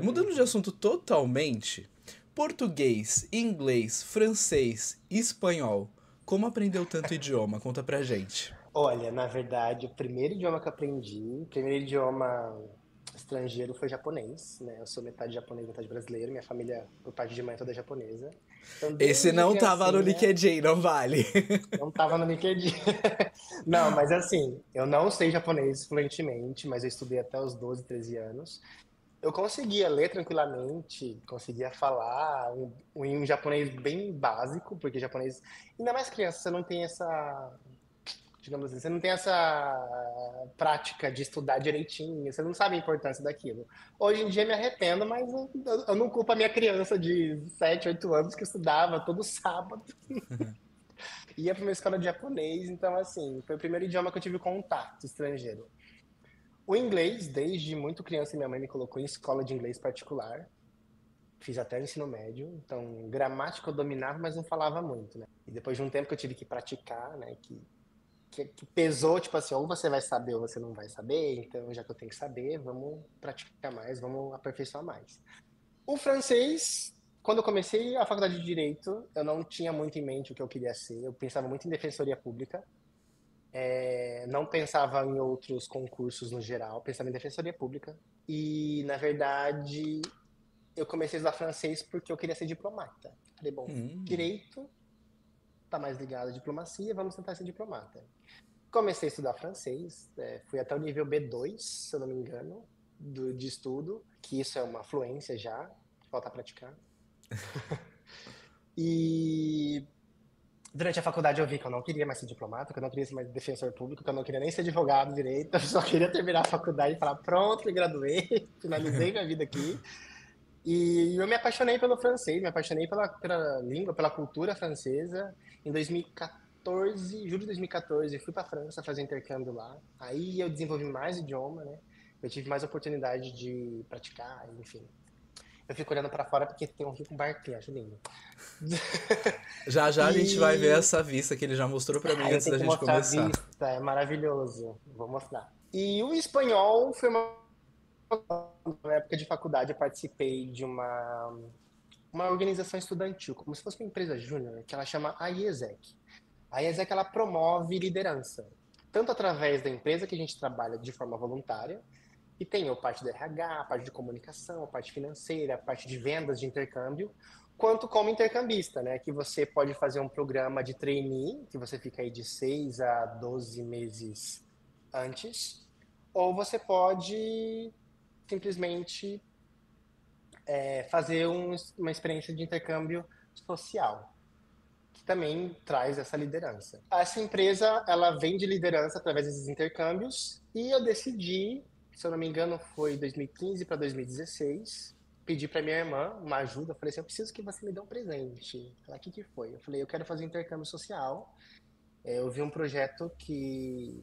Mudando de assunto totalmente, português, inglês, francês, espanhol. Como aprendeu tanto idioma? Conta pra gente. Olha, na verdade, o primeiro idioma que eu aprendi, o primeiro idioma estrangeiro foi japonês, né? Eu sou metade japonês, metade brasileiro. Minha família, por parte de mãe, é toda japonesa. Então, Esse desde não tava no criancinha, LinkedIn, não vale. não tava no LinkedIn. Não, mas assim, eu não sei japonês fluentemente, mas eu estudei até os 12, 13 anos. Eu conseguia ler tranquilamente, conseguia falar um japonês bem básico, porque japonês, ainda mais criança, você não tem essa, digamos assim, você não tem essa prática de estudar direitinho, você não sabe a importância daquilo. Hoje em dia me arrependo, mas eu não culpo a minha criança de 7, 8 anos que estudava todo sábado, ia para uma escola de japonês, então assim, foi o primeiro idioma que eu tive contato estrangeiro. O inglês, desde muito criança, minha mãe me colocou em escola de inglês particular. Fiz até o ensino médio, então gramática eu dominava, mas não falava muito, né? E depois de um tempo que eu tive que praticar, né? Que pesou, tipo assim, ou você vai saber ou você não vai saber, então já que eu tenho que saber, vamos praticar mais, vamos aperfeiçoar mais. O francês, quando eu comecei a faculdade de Direito, eu não tinha muito em mente o que eu queria ser, eu pensava muito em defensoria pública, não pensava em outros concursos no geral, pensava em defensoria pública. E, na verdade, eu comecei a estudar francês porque eu queria ser diplomata. Falei, bom, direito tá mais ligado à diplomacia, vamos tentar ser diplomata. Comecei a estudar francês, fui até o nível B2, se eu não me engano, de estudo, que isso é uma fluência já, falta praticar. E durante a faculdade eu vi que eu não queria mais ser diplomata, que eu não queria ser mais defensor público, que eu não queria nem ser advogado direito, eu só queria terminar a faculdade e falar, pronto, me graduei, finalizei minha vida aqui. E eu me apaixonei pelo francês, me apaixonei pela língua, pela cultura francesa. Em 2014, julho de 2014, fui para a França fazer intercâmbio lá. Aí eu desenvolvi mais idioma, né? Eu tive mais oportunidade de praticar, enfim. Eu fico olhando para fora porque tem um rio com barquinho, acho lindo. Já já a gente vai ver E essa vista que ele já mostrou pra mim eu antes tenho da que gente mostrar a começar. vista, é maravilhoso. Vou mostrar. E o espanhol foi uma época de faculdade, eu participei de uma organização estudantil, como se fosse uma empresa júnior, que ela chama a IESEC. A IESEC ela promove liderança, tanto através da empresa que a gente trabalha de forma voluntária, e tem a parte do RH, a parte de comunicação, a parte financeira, a parte de vendas de intercâmbio, quanto como intercambista, né? Que você pode fazer um programa de trainee, que você fica aí de 6 a 12 meses antes, ou você pode simplesmente fazer uma experiência de intercâmbio social, que também traz essa liderança. Essa empresa, ela vende liderança através desses intercâmbios e eu decidi, se eu não me engano, foi 2015 para 2016, pedi para minha irmã uma ajuda. Eu falei assim, eu preciso que você me dê um presente. Ela, o que que foi? Eu falei, eu quero fazer intercâmbio social. Eu vi um projeto que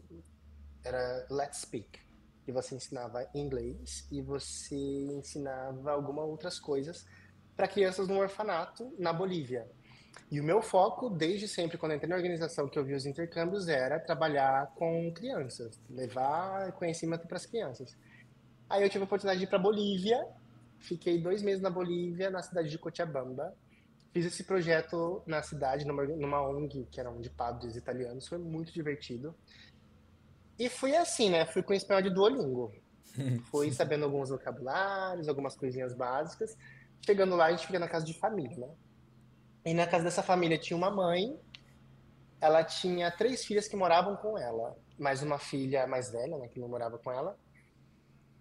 era Let's Speak, que você ensinava inglês e você ensinava algumas outras coisas para crianças no orfanato na Bolívia. E o meu foco, desde sempre, quando eu entrei na organização que eu vi os intercâmbios, era trabalhar com crianças, levar conhecimento para as crianças. Aí eu tive a oportunidade de ir para a Bolívia, fiquei 2 meses na Bolívia, na cidade de Cochabamba. Fiz esse projeto na cidade, numa ONG, que era um de padres italianos, foi muito divertido. E fui assim, né? Fui com o espanhol de Duolingo. Fui sabendo alguns vocabulários, algumas coisinhas básicas. Chegando lá, a gente fica na casa de família, né? E na casa dessa família tinha uma mãe, ela tinha 3 filhas que moravam com ela, mais uma filha mais velha, né, que não morava com ela.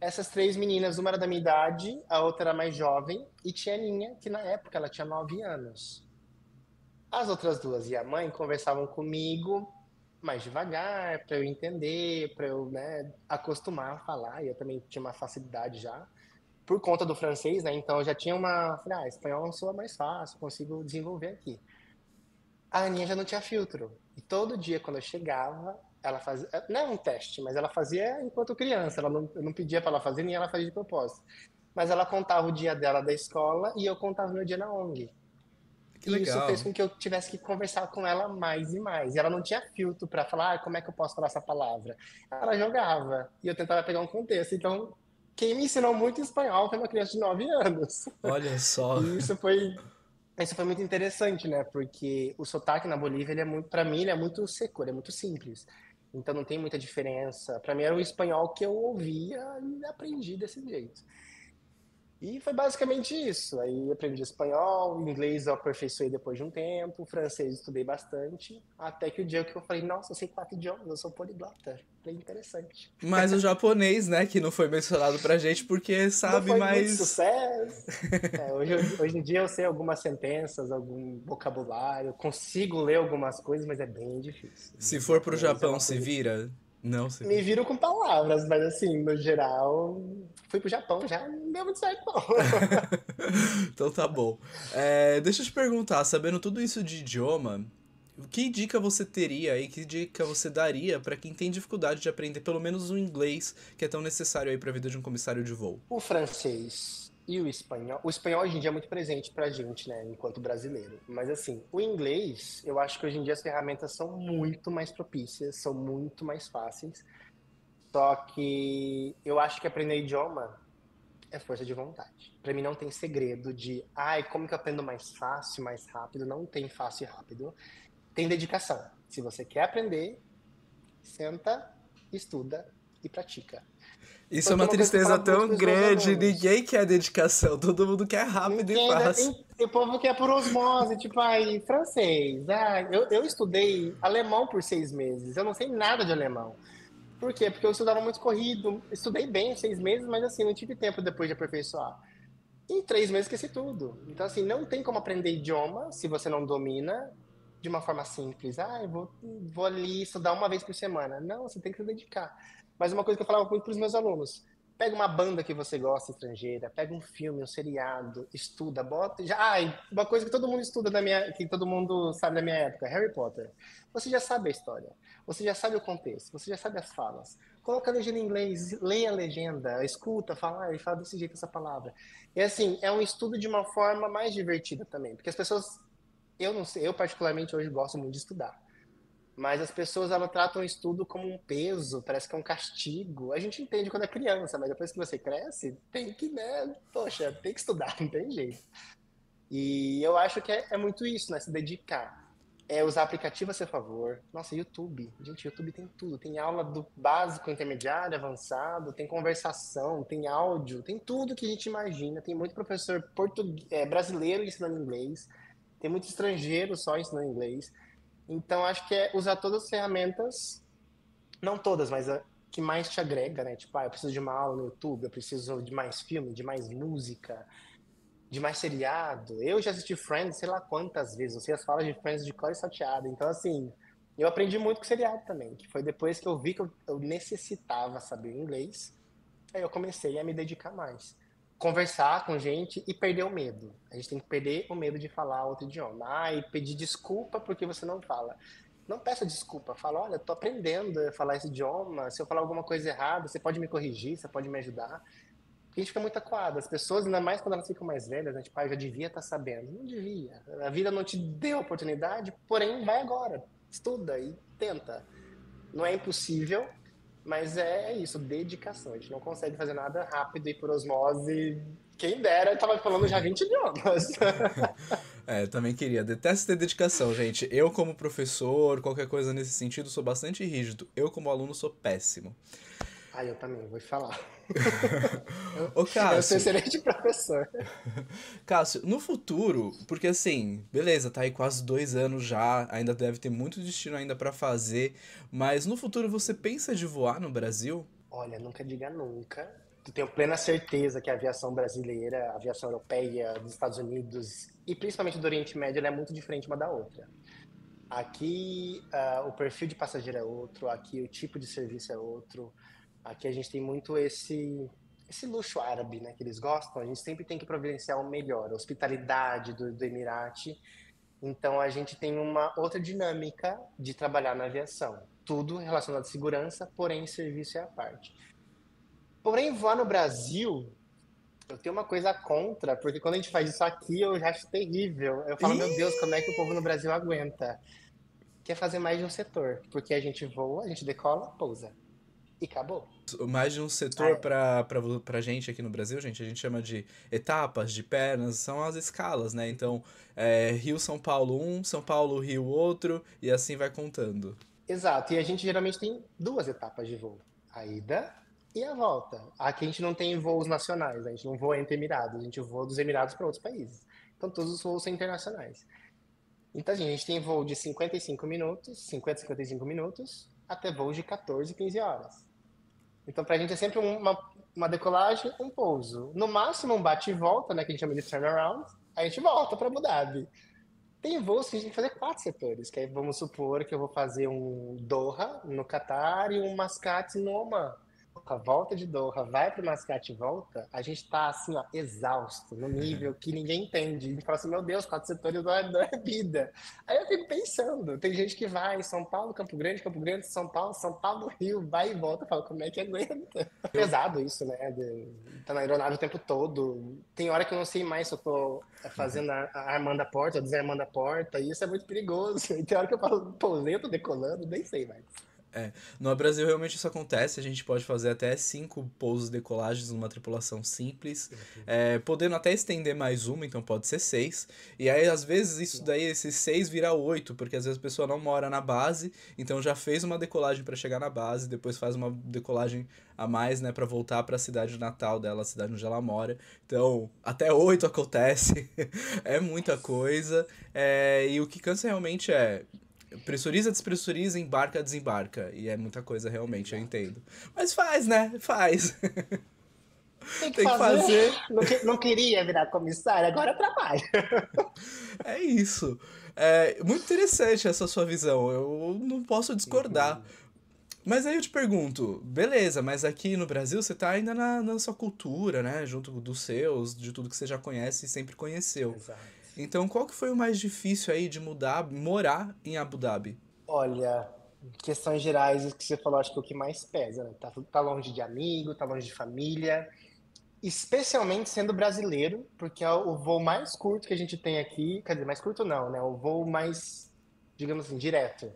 Essas 3 meninas, uma era da minha idade, a outra era mais jovem, e tinha a Ninha, que na época ela tinha 9 anos. As outras duas e a mãe conversavam comigo mais devagar, para eu entender, para eu, né, acostumar a falar, e eu também tinha uma facilidade já, por conta do francês, né, então eu já tinha falei, espanhol soa mais fácil, consigo desenvolver aqui. A Aninha já não tinha filtro. E todo dia, quando eu chegava, ela fazia. Não é um teste, mas ela fazia enquanto criança. Eu não pedia para ela fazer, nem ela fazia de propósito. Mas ela contava o dia dela da escola e eu contava o meu dia na ONG. Que E isso fez legal. com que eu tivesse que conversar com ela mais e mais. E ela não tinha filtro para falar, como é que eu posso falar essa palavra. Ela jogava e eu tentava pegar um contexto. Então, quem me ensinou muito espanhol foi uma criança de 9 anos. Olha só. E isso foi muito interessante, né? Porque o sotaque na Bolívia, ele é muito, para mim, ele é muito seco, ele é muito simples. Então não tem muita diferença. Para mim era o espanhol que eu ouvia e aprendi desse jeito. E foi basicamente isso. Aí aprendi espanhol, inglês eu aperfeiçoei depois de um tempo, francês estudei bastante, até que o dia que eu falei, nossa, eu sei 4 idiomas, eu sou poliglota. Falei, interessante. Mas o japonês, né, que não foi mencionado pra gente porque Não sabe foi muito mais. sucesso. Hoje em dia eu sei algumas sentenças, algum vocabulário, consigo ler algumas coisas, mas é bem difícil. Se O for pro japonês é Japão, uma se coisa que vira? Não se me vira. viro com palavras, mas assim, no geral, fui pro Japão já não deu muito certo, não. Então tá bom. Deixa eu te perguntar, sabendo tudo isso de idioma, que dica você teria e que dica você daria para quem tem dificuldade de aprender pelo menos o inglês que é tão necessário aí para a vida de um comissário de voo? O francês e o espanhol hoje em dia é muito presente pra gente, né, enquanto brasileiro. Mas assim, o inglês, eu acho que hoje em dia as ferramentas são muito mais propícias, são muito mais fáceis. Só que eu acho que aprender idioma é força de vontade. Pra mim não tem segredo de, ai, como que eu aprendo mais fácil, mais rápido? Não tem fácil e rápido. Tem dedicação. Se você quer aprender, senta, estuda e pratica. Isso é Porque uma uma coisa que eu tristeza falava muito tão para os meus grande, alunos, ninguém quer dedicação, todo mundo quer rápido e ninguém, né? fácil. O povo quer por osmose, tipo, ai, francês. Ai, eu estudei alemão por 6 meses, eu não sei nada de alemão. Por quê? Porque eu estudava muito corrido, estudei bem 6 meses, mas assim, não tive tempo depois de aperfeiçoar. Em 3 meses esqueci tudo. Então, assim, não tem como aprender idioma se você não domina de uma forma simples. Ah, vou ali estudar uma vez por semana. Não, você tem que se dedicar. Mas uma coisa que eu falava muito para os meus alunos: pega uma banda que você gosta estrangeira, pega um filme, um seriado, estuda, bota. Já, uma coisa que todo mundo estuda que todo mundo sabe da minha época, Harry Potter. Você já sabe a história, você já sabe o contexto, você já sabe as falas. Coloca a legenda em inglês, leia a legenda, escuta, fala, ele fala desse jeito essa palavra. E assim, é um estudo de uma forma mais divertida também, porque as pessoas, eu não sei, eu particularmente hoje gosto muito de estudar, mas as pessoas elas tratam o estudo como um peso, parece que é um castigo. A gente entende quando é criança, mas depois que você cresce, tem que, né, poxa, tem que estudar, não tem jeito. E eu acho que é muito isso, né, se dedicar. É usar aplicativo a seu favor. Nossa, YouTube. Gente, YouTube tem tudo. Tem aula do básico, intermediário, avançado, tem conversação, tem áudio, tem tudo que a gente imagina. Tem muito professor brasileiro ensinando inglês, tem muito estrangeiro só ensinando inglês. Então, acho que é usar todas as ferramentas, não todas, mas a que mais te agrega, né? Tipo, eu preciso de uma aula no YouTube, eu preciso de mais filme, de mais música, de mais seriado. Eu já assisti Friends, sei lá quantas vezes. Eu sei as falas de Friends de cor e salteado. Então, assim, eu aprendi muito com seriado também, que foi depois que eu vi que eu necessitava saber inglês, aí eu comecei a me dedicar mais. Conversar com gente e perder o medo. A gente tem que perder o medo de falar outro idioma. E pedir desculpa porque você não fala. Não peça desculpa, fala, olha, tô aprendendo a falar esse idioma, se eu falar alguma coisa errada, você pode me corrigir, você pode me ajudar. Porque a gente fica muito acuado. As pessoas, ainda mais quando elas ficam mais velhas, né? Tipo, eu já devia estar sabendo. Não devia. A vida não te deu a oportunidade, porém, vai agora. Estuda e tenta. Não é impossível, mas é isso, dedicação. A gente não consegue fazer nada rápido e por osmose. Quem dera, eu tava falando já 20 idiomas. É, também queria. Detesto ter dedicação, gente. Eu, como professor, qualquer coisa nesse sentido, sou bastante rígido. Eu, como aluno, sou péssimo. Eu também, vou te falar. Ô, Eu sou Cássio, excelente professor. Cássio, no futuro, porque assim, beleza, tá aí quase 2 anos já, ainda deve ter muito destino ainda pra fazer, mas no futuro você pensa de voar no Brasil? Olha, nunca diga nunca. Eu tenho plena certeza que a aviação brasileira, a aviação europeia, dos Estados Unidos e principalmente do Oriente Médio, ela é muito diferente uma da outra. Aqui, o perfil de passageiro é outro, aqui o tipo de serviço é outro. Aqui a gente tem muito esse luxo árabe, né, que eles gostam. A gente sempre tem que providenciar o melhor, a hospitalidade do Emirate. Então a gente tem uma outra dinâmica de trabalhar na aviação. Tudo relacionado à segurança, porém serviço é à parte. Porém, voar no Brasil, eu tenho uma coisa contra, porque quando a gente faz isso aqui, eu já acho terrível. Eu falo, meu Deus, como é que o povo no Brasil aguenta? Quer fazer mais de um setor, porque a gente voa, a gente decola, pousa. E acabou. Mais de um setor Ah, pra gente aqui no Brasil, gente, a gente chama de etapas, de pernas, são as escalas, né? Então, Rio-São Paulo um, São Paulo-Rio outro, e assim vai contando. exato, e a gente geralmente tem duas etapas de voo: a ida e a volta. Aqui a gente não tem voos nacionais, a gente não voa entre Emirados, a gente voa dos Emirados para outros países. Então todos os voos são internacionais. Então assim, a gente tem voo de 55 minutos, 50, 55 minutos, até voos de 14, 15 horas. Então pra gente é sempre uma decolagem, um pouso. No máximo um bate e volta, né, que a gente chama de turnaround, aí a gente volta para Abu Dhabi. Tem voos que a gente tem que fazer 4 setores, que aí vamos supor que eu vou fazer um Doha no Catar e um Mascate no Oman. A volta de Doha, vai pro Mascate e volta, a gente tá assim, ó, exausto, no nível que ninguém entende. A gente fala assim, meu Deus, 4 setores não é vida. Aí eu fico pensando, tem gente que vai São Paulo, Campo Grande, São Paulo, Rio, vai e volta. Eu falo, como é que aguenta? É Eu, pesado isso, né? Tá na aeronave o tempo todo. Tem hora que eu não sei mais se eu tô fazendo armando a porta, ou desarmando a porta, e isso é muito perigoso. E tem hora que eu falo, pousei, eu tô decolando, nem sei mais. no Brasil realmente isso acontece, a gente pode fazer até 5 pousos e decolagens numa tripulação simples, podendo até estender mais uma, então pode ser 6. E aí, às vezes, isso daí, esses 6 vira 8, porque às vezes a pessoa não mora na base, então já fez uma decolagem para chegar na base, depois faz uma decolagem a mais, né, para voltar para a cidade natal dela, a cidade onde ela mora. Então, até 8 acontece, é muita coisa, e o que cansa realmente é pressuriza, despressuriza, embarca, desembarca. E é muita coisa realmente, eu Exato. entendo. Mas faz, né? Faz. Tem que Tem que fazer. fazer. Não queria virar comissário, agora trabalho. É isso. É muito interessante essa sua visão. Eu não posso discordar. Uhum. Mas aí eu te pergunto, beleza, mas aqui no Brasil você tá ainda na sua cultura, né? Junto dos seus, de tudo que você já conhece e sempre conheceu. Exato. Então, qual que foi o mais difícil aí de mudar, morar em Abu Dhabi? Olha, questões gerais, o que você falou, acho que é o que mais pesa, né? Tá longe de amigo, tá longe de família, especialmente sendo brasileiro, porque é o voo mais curto que a gente tem aqui, quer dizer, mais curto não, né? O voo mais, digamos assim, direto.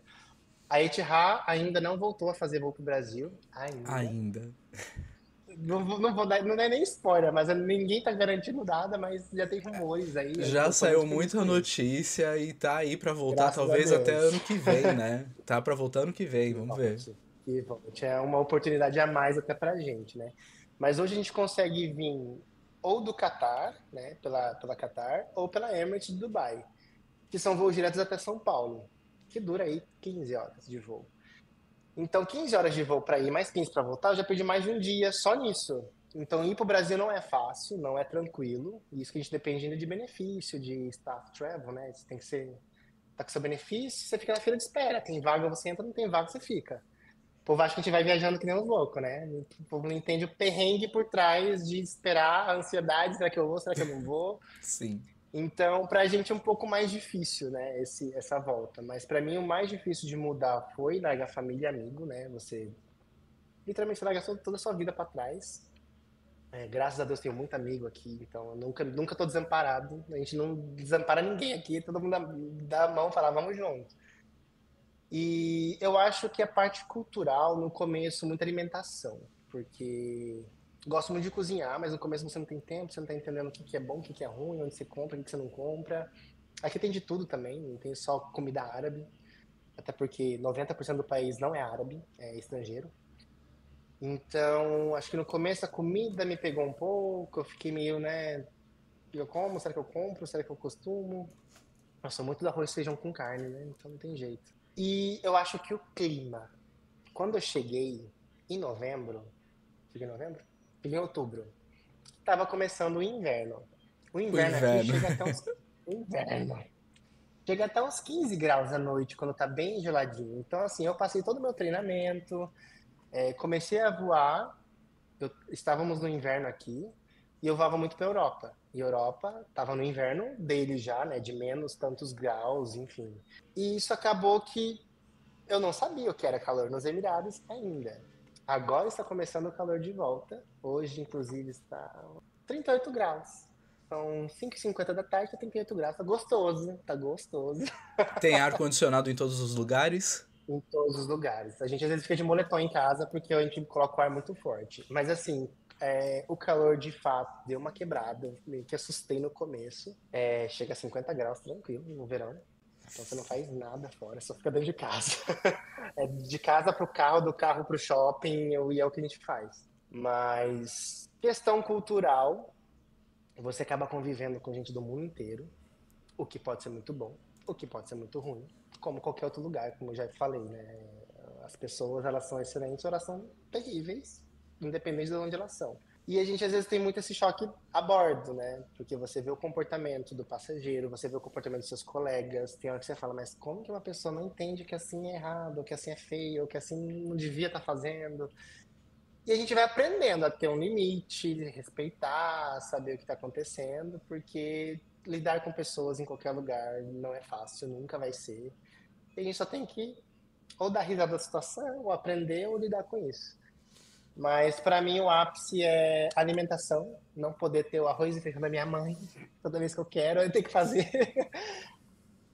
A Etihad ainda não voltou a fazer voo pro Brasil, ainda. Ainda. Não vou dar, não é nem spoiler, mas ninguém tá garantindo nada, mas já tem rumores aí, Já eu tô muito saiu feliz muita com isso. notícia e tá aí pra voltar, Graças a talvez até Deus. ano que vem, né? Tá pra voltar ano que vem, Que vamos ver. volte, que volte. É uma oportunidade a mais até pra gente, né? Mas hoje a gente consegue vir ou do Catar, né, pela Qatar, ou pela Emirates de Dubai, que são voos diretos até São Paulo, que dura aí 15 horas de voo. Então, 15 horas de voo para ir, mais 15 para voltar, eu já perdi mais de um dia só nisso. Então, ir para o Brasil não é fácil, não é tranquilo. E isso que a gente depende ainda de benefício, de staff travel, né? Você tem que ser, tá com seu benefício, você fica na fila de espera. Tem vaga, você entra, não tem vaga, você fica. O povo acha que a gente vai viajando que nem uns loucos, né? O povo não entende o perrengue por trás de esperar, a ansiedade, será que eu vou, será que eu não vou? Sim. Então, para a gente é um pouco mais difícil, né, essa volta. Mas para mim o mais difícil de mudar foi largar família e amigo, né? Você literalmente larga toda a sua vida para trás. Graças a Deus tenho muito amigo aqui, então eu nunca tô desamparado. A gente não desampara ninguém aqui, todo mundo dá a mão e fala, vamos junto. E eu acho que a parte cultural, no começo, muita alimentação, porque gosto muito de cozinhar, mas no começo você não tem tempo, você não tá entendendo o que que é bom, o que que é ruim, onde você compra, o que que você não compra. Aqui tem de tudo também, não tem só comida árabe, até porque 90% do país não é árabe, é estrangeiro. Então, acho que no começo a comida me pegou um pouco, eu fiquei meio, né, eu como, será que eu compro, será que eu costumo? Eu sou muito do arroz e feijão com carne, né, então não tem jeito. E eu acho que o clima, quando eu cheguei em novembro, cheguei em novembro? Cheguei em outubro, tava começando o inverno. O O inverno aqui inverno. chega até uns, inverno, chega até uns 15 graus à noite, quando tá bem geladinho. Então, assim, eu passei todo o meu treinamento, comecei a voar, estávamos no inverno aqui, e eu voava muito para Europa. E Europa estava no inverno dele já, né, de menos tantos graus, enfim. E isso acabou que eu não sabia o que era calor nos Emirados ainda. Agora está começando o calor de volta. Hoje, inclusive, está 38 graus. São 5h50 da tarde, tá 38 graus. Tá gostoso, tá gostoso. Tem ar-condicionado em todos os lugares? Em todos os lugares. A gente às vezes fica de moletom em casa porque a gente coloca o ar muito forte. Mas assim, o calor de fato deu uma quebrada, meio que assustei no começo. Chega a 50 graus tranquilo no verão. Então você não faz nada fora, só fica dentro de casa. É de casa pro carro, do carro pro shopping, e é o que a gente faz. Mas questão cultural, você acaba convivendo com gente do mundo inteiro, o que pode ser muito bom, o que pode ser muito ruim, como qualquer outro lugar, como eu já falei, né? As pessoas, elas são excelentes ou elas são terríveis, independente de onde elas são. E a gente às vezes tem muito esse choque a bordo, né? Porque você vê o comportamento do passageiro, você vê o comportamento dos seus colegas, tem hora que você fala, mas como que uma pessoa não entende que assim é errado, ou que assim é feio, ou que assim não devia estar fazendo? E a gente vai aprendendo a ter um limite, respeitar, saber o que está acontecendo, porque lidar com pessoas em qualquer lugar não é fácil, nunca vai ser. E a gente só tem que ou dar risada da situação, ou aprender, ou lidar com isso. Mas para mim o ápice é alimentação, não poder ter o arroz e feijão da minha mãe toda vez que eu quero, eu tenho que fazer.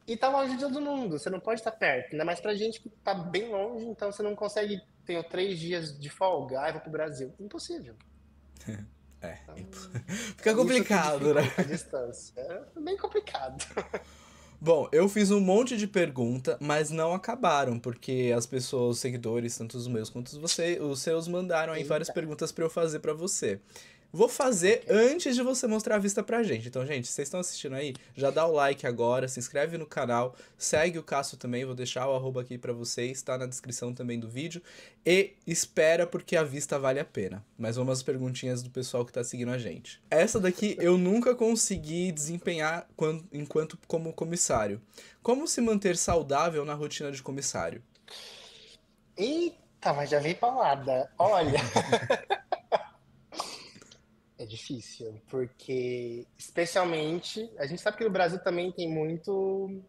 E tá longe de todo mundo, você não pode estar perto, ainda mais pra gente que tá bem longe, então você não consegue. Tenho 3 dias de folga, vou pro Brasil. Impossível. É, Então, fica é isso que complicado, né? dificulta a distância. É bem complicado. Bom, eu fiz um monte de pergunta, mas não acabaram, porque as pessoas, os seguidores, tanto os meus quanto os seus, mandaram aí várias Eita, perguntas pra eu fazer pra você. Vou fazer ok. antes de você mostrar a vista pra gente. Então, gente, vocês estão assistindo aí? Já dá o like agora, se inscreve no canal, segue o Cássio também, vou deixar o arroba aqui pra vocês, tá na descrição também do vídeo. E espera porque a vista vale a pena. Mas vamos às perguntinhas do pessoal que tá seguindo a gente. Essa daqui eu nunca consegui desempenhar enquanto como comissário. Como se manter saudável na rotina de comissário? Eita, mas já veio paulada. Olha, é difícil, porque especialmente, a gente sabe que no Brasil também tem muito,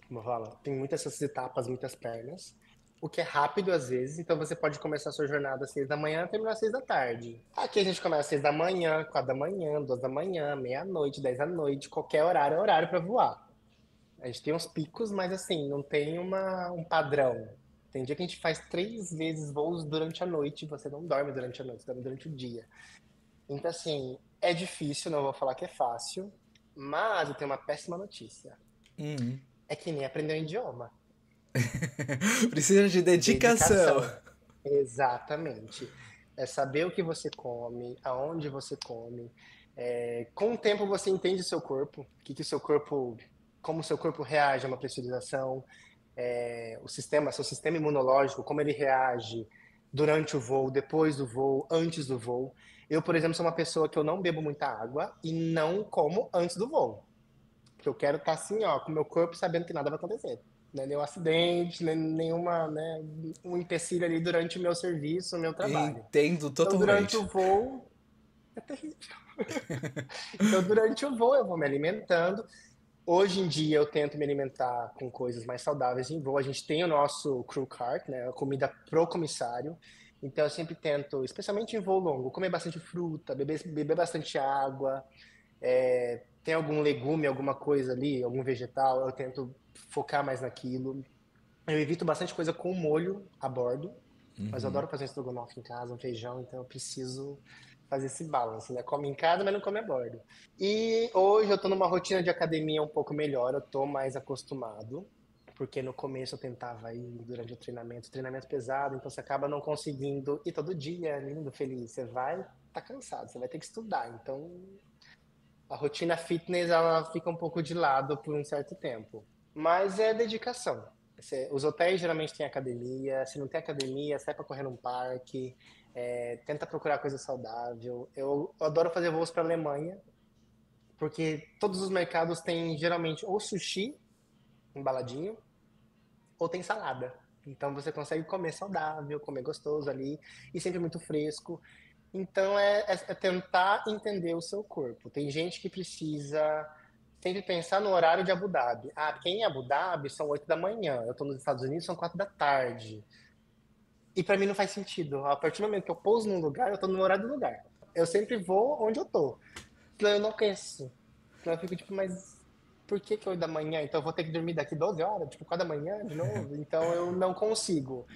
como fala, tem muitas essas etapas, muitas pernas, o que é rápido às vezes, então você pode começar a sua jornada às 6 da manhã e terminar às 6 da tarde. Aqui a gente começa às 6 da manhã, 4 da manhã, 2 da manhã, meia-noite, 10 da noite, qualquer horário é horário para voar. A gente tem uns picos, mas assim, não tem um padrão. Tem dia que a gente faz 3 vezes voos durante a noite e você não dorme durante a noite, você dorme durante o dia. Então, assim, é difícil, não vou falar que é fácil, mas eu tenho uma péssima notícia. Hum. É que nem aprender um idioma. Precisa de dedicação. Dedicação. Exatamente. É saber o que você come, aonde você come. Com o tempo você entende o seu corpo, que o seu corpo, como o seu corpo reage a uma pressurização, seu sistema imunológico, como ele reage durante o voo, depois do voo, antes do voo. Eu, por exemplo, sou uma pessoa que eu não bebo muita água e não como antes do voo. Porque eu quero estar assim, ó, com o meu corpo sabendo que nada vai acontecer. Né? Nenhum acidente, nenhuma, né, um empecilho ali durante o meu serviço, o meu trabalho. Entendo Então, durante o totalmente. voo, é terrível. Então, durante o voo, eu vou me alimentando. Hoje em dia, eu tento me alimentar com coisas mais saudáveis em voo. A gente tem o nosso crew cart, né, a comida pro comissário. Então, eu sempre tento, especialmente em voo longo, comer bastante fruta, beber bastante água, tem algum legume, alguma coisa ali, algum vegetal, eu tento focar mais naquilo. Eu evito bastante coisa com molho a bordo, mas eu adoro fazer um estrogonofe em casa, um feijão, então eu preciso fazer esse balance, né? Come em casa, mas não come a bordo. E hoje eu tô numa rotina de academia um pouco melhor, eu tô mais acostumado, porque no começo eu tentava ir durante o treinamento pesado, então você acaba não conseguindo ir todo dia, lindo, feliz. Você vai, tá cansado, você vai ter que estudar, então a rotina fitness ela fica um pouco de lado por um certo tempo. Mas é dedicação. Os hotéis geralmente têm academia. Se não tem academia, sai para correr num parque. Tenta procurar coisa saudável. Eu adoro fazer voos para Alemanha, porque todos os mercados têm geralmente ou sushi embaladinho, ou tem salada. Então você consegue comer saudável, comer gostoso ali, e sempre muito fresco. Então é tentar entender o seu corpo. Tem gente que precisa sempre pensar no horário de Abu Dhabi. Ah, porque em Abu Dhabi são 8 da manhã, eu estou nos Estados Unidos, são 4 da tarde. E para mim não faz sentido. A partir do momento que eu pouso num lugar, eu estou no horário do lugar. Eu sempre vou onde eu tô. Senão eu não penso. Senão eu fico tipo, mas por que 8 da manhã? Então eu vou ter que dormir daqui 12 horas? Tipo, 4 da manhã de novo? Então eu não consigo.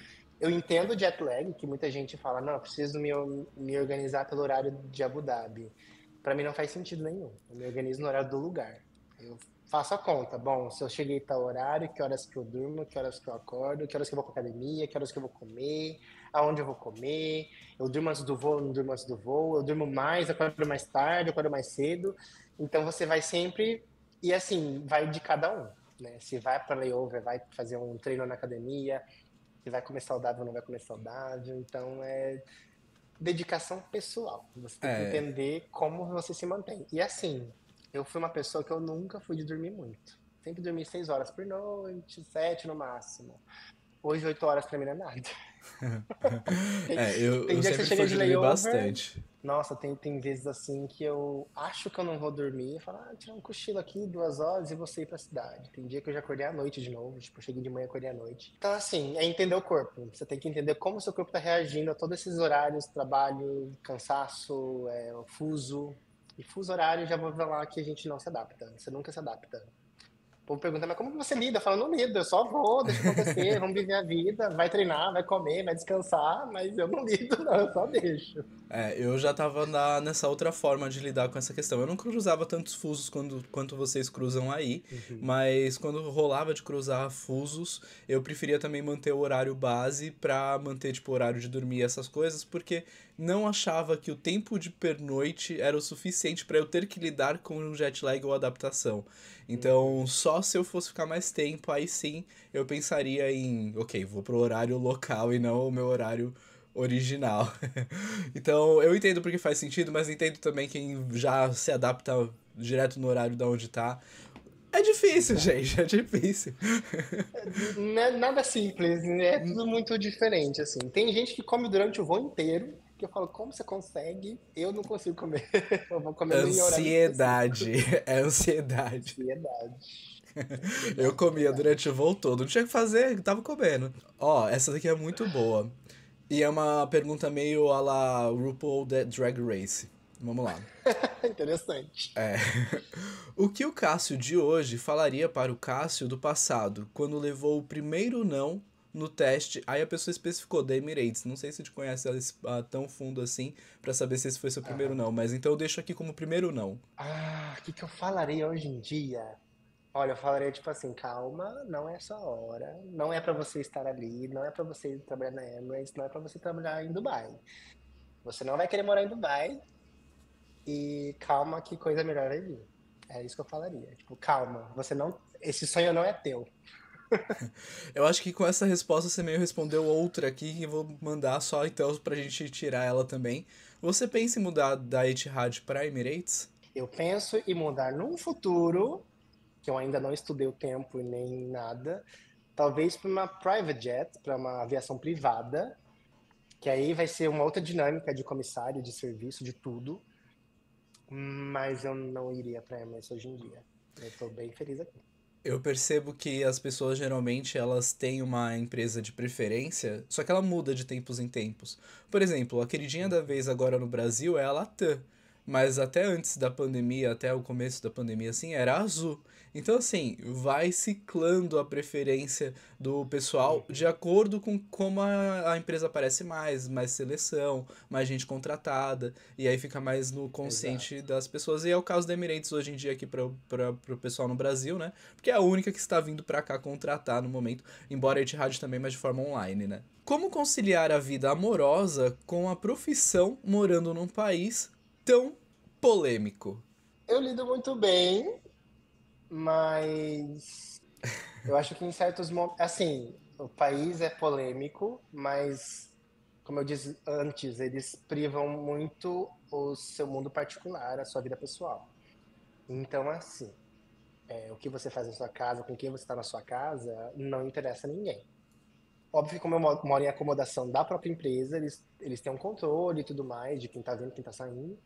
Eu entendo o jet lag, que muita gente fala, não, eu preciso me organizar pelo horário de Abu Dhabi. Para mim não faz sentido nenhum. Eu me organizo no horário do lugar. Eu faço a conta. Bom, se eu cheguei tal horário, que horas que eu durmo, que horas que eu acordo, que horas que eu vou pra academia, que horas que eu vou comer, aonde eu vou comer. Eu durmo antes do voo, não durmo antes do voo. Eu durmo mais, acordo mais tarde, acordo mais cedo. Então você vai sempre. E assim, vai de cada um. Né? Se vai para layover, vai fazer um treino na academia, se vai comer saudável ou não vai comer saudável. Então é dedicação pessoal. Você tem que É, entender como você se mantém. E assim, eu fui uma pessoa que eu nunca fui de dormir muito. Sempre dormi 6 horas por noite, 7 no máximo. Hoje 8 horas pra mim não é nada. Tem, Eu tem dia que você sempre chega fui de de dormir layover. bastante. Nossa, tem vezes assim que eu acho que eu não vou dormir. Eu falo, tirar um cochilo aqui, 2 horas e vou sair pra cidade. Tem dia que eu já acordei à noite de novo. Tipo, eu cheguei de manhã e acordei à noite. Então, assim, é entender o corpo. Você tem que entender como o seu corpo tá reagindo a todos esses horários, trabalho, cansaço, o fuso. E fuso horário, já vou falar que a gente não se adapta. Você nunca se adapta. O povo pergunta, mas como que você lida? Eu falo, não lido, eu só vou, deixa acontecer, vamos viver a vida, vai treinar, vai comer, vai descansar, mas eu não lido, não, eu só deixo. Eu já tava nessa outra forma de lidar com essa questão. Eu não cruzava tantos fusos quanto vocês cruzam aí, Uhum. mas quando rolava de cruzar fusos, eu preferia também manter o horário base pra manter, tipo, o horário de dormir e essas coisas, porque não achava que o tempo de pernoite era o suficiente pra eu ter que lidar com o jet lag ou adaptação. Então, Uhum. só se eu fosse ficar mais tempo, aí sim eu pensaria em, ok, vou pro horário local e não o meu horário original. Então, eu entendo porque faz sentido, mas entendo também quem já se adapta direto no horário da onde tá. É difícil, Exato. gente, é difícil. Não é nada simples, né? É tudo muito diferente, assim. Tem gente que come durante o voo inteiro, que eu falo, como você consegue? Eu não consigo comer. Eu vou comendo em horário específico. Ansiedade, é ansiedade. Ansiedade. Eu Ansiedade, comia verdade. durante o voo todo, não tinha o que fazer, tava comendo. Ó, essa daqui é muito boa. E é uma pergunta meio a la RuPaul Drag Race. Vamos lá. Interessante. O que o Cássio de hoje falaria para o Cássio do passado, quando levou o primeiro não no teste? Aí a pessoa especificou da Emirates. Não sei se te conhece ela tão fundo assim pra saber se esse foi seu primeiro Aham. não, mas então eu deixo aqui como primeiro não. O que que eu falaria hoje em dia? Olha, eu falaria tipo assim, calma, não é sua hora, não é pra você estar ali, não é pra você trabalhar na Emirates, não é pra você trabalhar em Dubai. Você não vai querer morar em Dubai e calma que coisa melhor vai vir. É isso que eu falaria. Tipo, calma, você não, esse sonho não é teu. Eu acho que com essa resposta você meio respondeu outra aqui que eu vou mandar só então pra gente tirar ela também. Você pensa em mudar da Etihad pra Emirates? Eu penso em mudar num futuro, que eu ainda não estudei o tempo e nem nada, talvez para uma private jet, para uma aviação privada, que aí vai ser uma outra dinâmica de comissário, de serviço, de tudo. Mas eu não iria para Emirates hoje em dia. Eu tô bem feliz aqui. Eu percebo que as pessoas geralmente elas têm uma empresa de preferência, só que ela muda de tempos em tempos. Por exemplo, a queridinha da vez agora no Brasil é a Latam, mas até antes da pandemia, até o começo da pandemia assim, era a Azul. Então assim, vai ciclando a preferência do pessoal de Uhum. acordo com como a empresa aparece mais seleção, mais gente contratada, e aí fica mais no consciente Exato. das pessoas. E é o caso da Emirates hoje em dia aqui para o pessoal no Brasil, né? Porque é a única que está vindo para cá contratar no momento, embora a Etihad também, mas de forma online, né? Como conciliar a vida amorosa com a profissão morando num país tão polêmico? Eu lido muito bem, mas eu acho que em certos momentos. Assim, o país é polêmico, mas, como eu disse antes, eles privam muito o seu mundo particular, a sua vida pessoal. Então, assim, o que você faz na sua casa, com quem você está na sua casa, não interessa a ninguém. Óbvio que como eu moro em acomodação da própria empresa, eles têm um controle e tudo mais de quem tá vindo, quem tá saindo.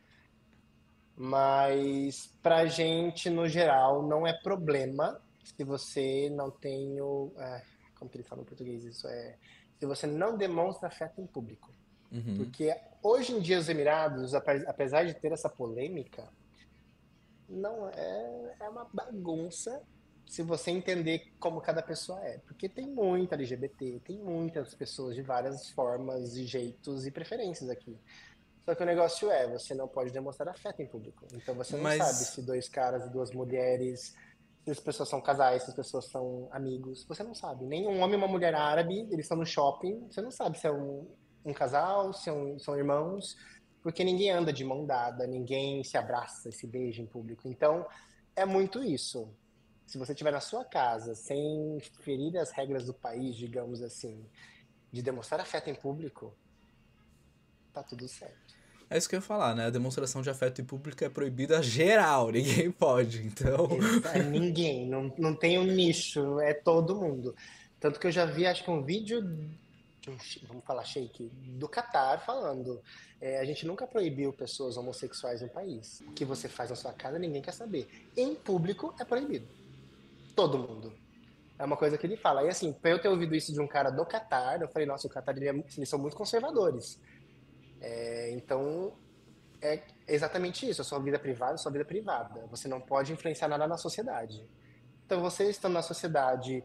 Mas pra gente, no geral, não é problema se você não tem o. Como que ele fala em português isso? Se você não demonstra afeto em público. Porque hoje em dia os Emirados, apesar de ter essa polêmica, não é uma bagunça se você entender como cada pessoa é. Porque tem muita LGBT, tem muitas pessoas de várias formas e jeitos e preferências aqui. Só que o negócio você não pode demonstrar afeto em público. Então você não sabe Mas se dois caras e duas mulheres, se as pessoas são casais, se as pessoas são amigos. Você não sabe. Nem um homem e uma mulher árabe, eles estão no shopping, você não sabe se é um casal, se são irmãos, porque ninguém anda de mão dada, ninguém se abraça e se beija em público. Então é muito isso. Se você estiver na sua casa, sem ferir as regras do país, digamos assim, de demonstrar afeto em público, tá tudo certo. é isso que eu ia falar, né? A demonstração de afeto em público é proibida geral, ninguém pode, então. Ninguém, não tem um nicho, é todo mundo. Tanto que eu já vi, acho que um vídeo vamos falar shake, do Catar falando. A gente nunca proibiu pessoas homossexuais no país. O que você faz na sua casa, ninguém quer saber. Em público é proibido. Todo mundo. É uma coisa que ele fala. E assim, pra eu ter ouvido isso de um cara do Catar, eu falei, nossa, o Catar eles são muito conservadores. Então, é exatamente isso. A sua vida privada é a sua vida privada. Você não pode influenciar nada na sociedade. Então, você estando na sociedade,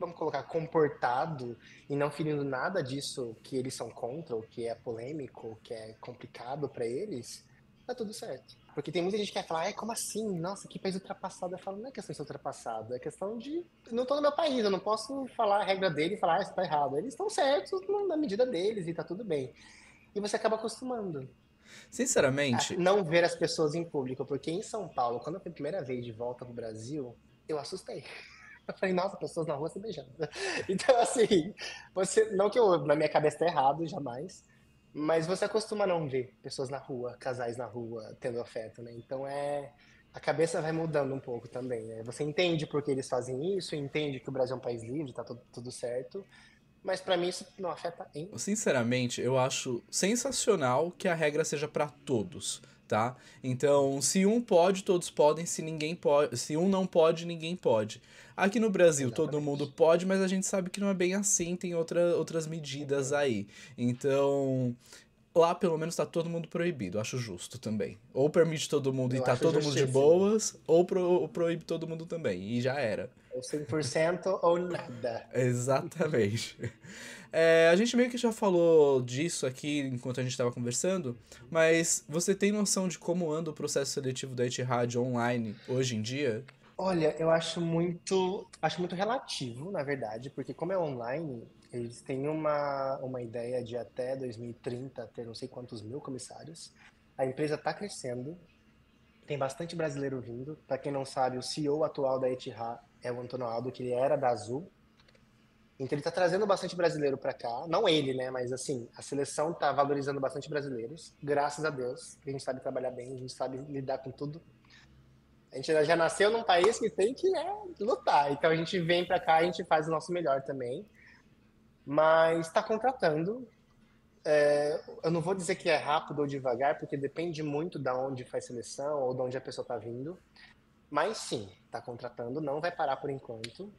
vamos colocar, comportado e não ferindo nada disso que eles são contra, ou que é polêmico, ou que é complicado para eles, tá tudo certo. Porque tem muita gente que quer falar, como assim? Nossa, que país ultrapassado. Eu falo, não é questão de ser ultrapassado, é questão de. Não tô no meu país, eu não posso falar a regra dele e falar, isso tá errado. Eles estão certos na medida deles e tá tudo bem. E você acaba acostumando a Sinceramente, não ver as pessoas em público, porque em São Paulo, quando eu fui a primeira vez de volta pro Brasil, eu assustei. Eu falei, nossa, pessoas na rua se beijando. Então, assim, você, não que eu, na minha cabeça tá errado, jamais, mas você acostuma a não ver pessoas na rua, casais na rua, tendo afeto, né? Então a cabeça vai mudando um pouco também, né? Você entende por que eles fazem isso, entende que o Brasil é um país livre, tá tudo certo, mas pra mim isso não afeta em sinceramente, eu acho sensacional que a regra seja pra todos, tá? Então, se um pode, todos podem, se ninguém pode, se um não pode, ninguém pode. Aqui no Brasil, todo mundo exatamente. pode, mas a gente sabe que não é bem assim, tem outras medidas Uhum. aí. Então, lá pelo menos tá todo mundo proibido, acho justo também. Ou permite todo mundo e Eu tá acho todo mundo de justíssimo. boas, ou proíbe todo mundo também, e já era. Ou 100% ou nada. Exatamente. É, a gente meio que já falou disso aqui enquanto a gente estava conversando, mas você tem noção de como anda o processo seletivo da Etihad online hoje em dia? Olha, eu acho muito relativo, na verdade, porque como é online, eles têm uma ideia de até 2030 ter não sei quantos mil comissários. A empresa está crescendo, tem bastante brasileiro vindo. Para quem não sabe, o CEO atual da Etihad é o Antônio Aldo, que ele era da Azul. Então ele está trazendo bastante brasileiro para cá. Não ele, né? Mas assim, a seleção está valorizando bastante brasileiros, graças a Deus. A gente sabe trabalhar bem, a gente sabe lidar com tudo. A gente já nasceu num país que tem que lutar. Então a gente vem para cá, a gente faz o nosso melhor também. Mas está contratando. Eu não vou dizer que é rápido ou devagar, porque depende muito da onde faz seleção ou de onde a pessoa está vindo. Mas sim, está contratando, não vai parar por enquanto.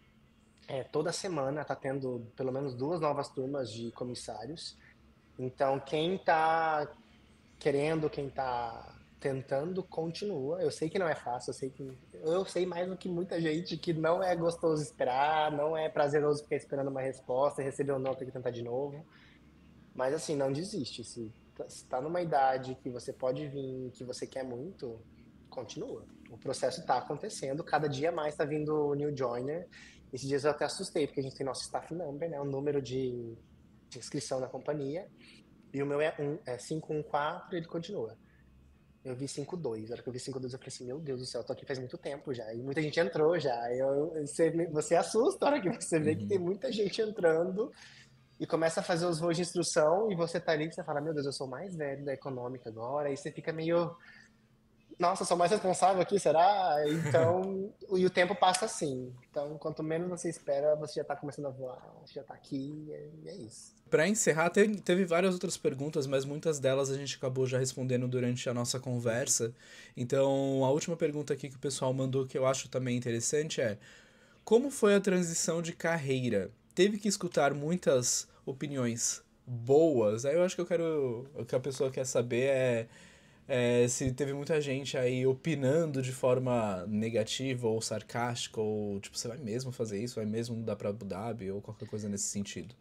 Toda semana está tendo pelo menos duas novas turmas de comissários. Então quem está querendo, quem está tentando, continua. Eu sei que não é fácil, eu sei mais do que muita gente que não é gostoso esperar, não é prazeroso ficar esperando uma resposta, receber um não, ter que tentar de novo. Mas assim, não desiste. Se está numa idade que você pode vir, que você quer muito, continua. O processo está acontecendo, cada dia mais está vindo new joiner. Esses dias eu até assustei, porque a gente tem nosso staff number, né, o número de inscrição na companhia, e o meu é 514 e ele continua. Eu vi 5-2. A hora que eu vi 5-2, eu falei assim, meu Deus do céu, eu tô aqui faz muito tempo já. E muita gente entrou já. Você assusta a hora que você vê que tem Uhum. muita gente entrando e começa a fazer os voos de instrução e você tá ali e você fala, meu Deus, eu sou mais velho da econômica agora. Aí você fica meio, nossa, eu sou mais responsável aqui, será? Então, e o tempo passa assim. Então, quanto menos você espera, você já tá começando a voar, você já tá aqui e é isso. Para encerrar, teve várias outras perguntas, mas muitas delas a gente acabou já respondendo durante a nossa conversa. Então, a última pergunta aqui que o pessoal mandou que eu acho também interessante é: como foi a transição de carreira? Teve que escutar muitas opiniões boas? Aí eu acho que eu quero. O que a pessoa quer saber se teve muita gente aí opinando de forma negativa ou sarcástica, ou tipo, você vai mesmo fazer isso? Vai mesmo mudar pra Abu Dhabi? Ou qualquer coisa nesse sentido.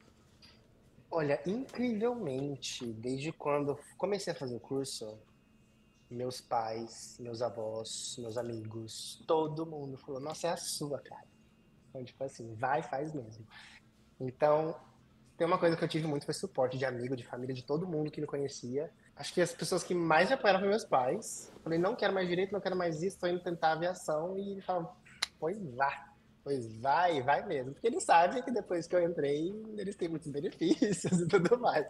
Olha, incrivelmente, desde quando eu comecei a fazer o curso, meus pais, meus avós, meus amigos, todo mundo falou: Nossa, é a sua, cara. Então, tipo assim, vai, faz mesmo. Então, tem uma coisa que eu tive muito foi suporte de amigo, de família, de todo mundo que me conhecia. Acho que as pessoas que mais me apoiaram foram meus pais. Falei: Não quero mais direito, não quero mais isso, tô indo tentar aviação. E eles falam: Pois vá. Pois vai mesmo. Porque eles sabem que depois que eu entrei, eles têm muitos benefícios e tudo mais.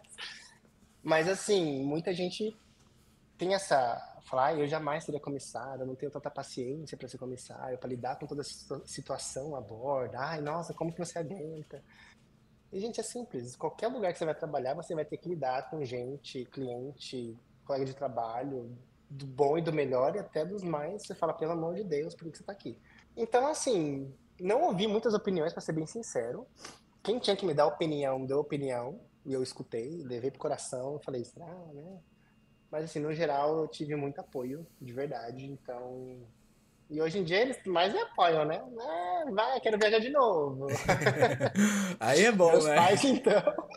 Mas assim, muita gente tem falar, eu jamais seria comissário, eu não tenho tanta paciência para ser comissário, para lidar com toda essa situação a bordo. Ai, nossa, como que você aguenta? E, gente, é simples. Qualquer lugar que você vai trabalhar, você vai ter que lidar com gente, cliente, colega de trabalho, do bom e do melhor, e até dos mais, você fala, pelo amor de Deus, por que você tá aqui? Então, assim, não ouvi muitas opiniões, para ser bem sincero. Quem tinha que me dar opinião, deu opinião, e eu escutei, levei pro coração, falei, né? Mas, assim, no geral, eu tive muito apoio, de verdade, então... E hoje em dia eles mais me apoiam, né? Ah, vai, quero viajar de novo. Aí é bom, Meus né? pais, então,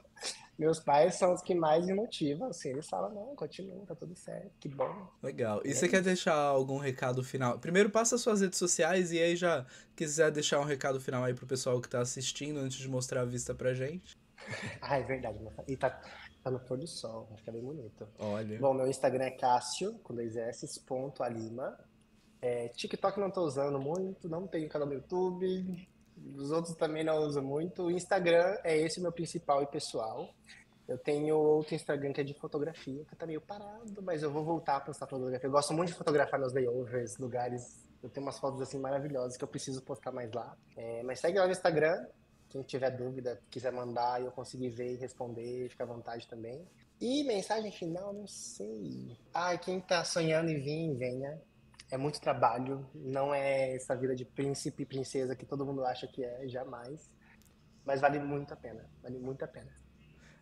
meus pais são os que mais me motivam, assim, eles falam, não, continua, tá tudo certo, que bom. Legal. E E é você quer isso. deixar algum recado final? Primeiro passa suas redes sociais e aí já quiser deixar um recado final aí pro pessoal que tá assistindo antes de mostrar a vista pra gente. Ah, é verdade, e tá no pôr do sol, vai ficar bem bonito. Olha. Bom, meu Instagram é Cássio, com dois S, ponto, Alima. TikTok não tô usando muito, não tenho canal no YouTube, os outros também não uso muito. O Instagram é esse o meu principal e pessoal. Eu tenho outro Instagram que é de fotografia, que tá meio parado, mas eu vou voltar a postar fotografia. Eu gosto muito de fotografar meus layovers, lugares. Eu tenho umas fotos assim maravilhosas que eu preciso postar mais lá. Mas segue lá no Instagram. Quem tiver dúvida, quiser mandar e eu conseguir ver e responder, fica à vontade também. E mensagem final, não sei. Ai, quem tá sonhando em vir, venha. É muito trabalho, não é essa vida de príncipe e princesa que todo mundo acha que é, jamais. Mas vale muito a pena, vale muito a pena.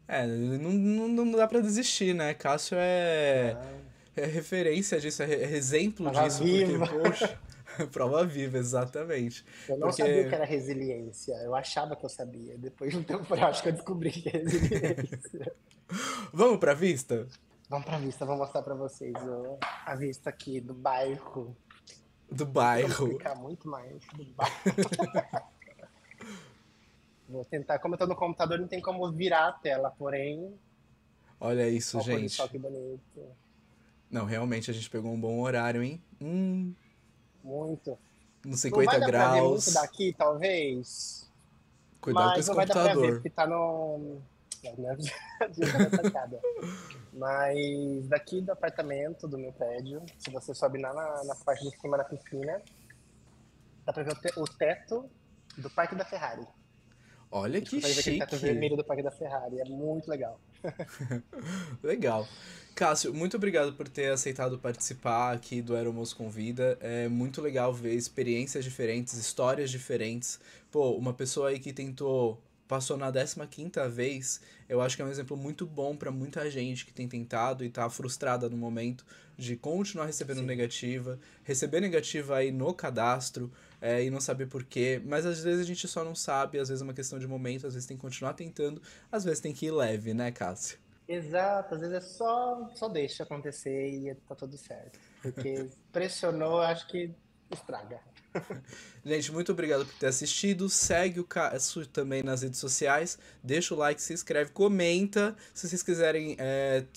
É, não dá pra desistir, né? Cássio Não, é referência disso, é exemplo tava disso, porque, viva. poxa, prova viva, exatamente. Eu não sabia o que Porque. era resiliência, eu achava que eu sabia. Depois de um tempo prático eu descobri que é resiliência. Vamos pra vista? Vamos pra vista, vou mostrar pra vocês a vista aqui do bairro. Do Não tem como bairro. explicar muito mais do bairro. Vou tentar, como eu tô no computador, não tem como virar a tela, porém, Olha isso, ó o pôr do sol gente. que bonito. Não, realmente a gente pegou um bom horário, hein? Muito. Nos Não vai 50 dar pra ver muito graus. daqui, talvez, Cuidado com mas esse não vai dar pra ver, computador. porque tá no... Não, na sacada. Mas daqui do apartamento, do meu prédio, se você sobe lá na parte de cima da piscina, dá pra ver o teto do Parque da Ferrari. Olha A gente que consegue ver aquele teto chique. vermelho do Parque da Ferrari, é muito legal. Legal. Cássio, muito obrigado por ter aceitado participar aqui do Aeromos Convida. É muito legal ver experiências diferentes, histórias diferentes. Pô, uma pessoa aí que tentou, passou na 15ª vez, eu acho que é um exemplo muito bom pra muita gente que tem tentado e tá frustrada no momento de continuar recebendo Sim. negativa, receber negativa aí no cadastro, e não saber por quê. Mas às vezes a gente só não sabe, às vezes é uma questão de momento, às vezes tem que continuar tentando, às vezes tem que ir leve, né, Cássio? Exato, às vezes é só deixa acontecer e tá tudo certo. Porque pressionou, acho que estraga. Gente, muito obrigado por ter assistido. Segue o Cássio também nas redes sociais. Deixa o like, se inscreve, comenta. Se vocês quiserem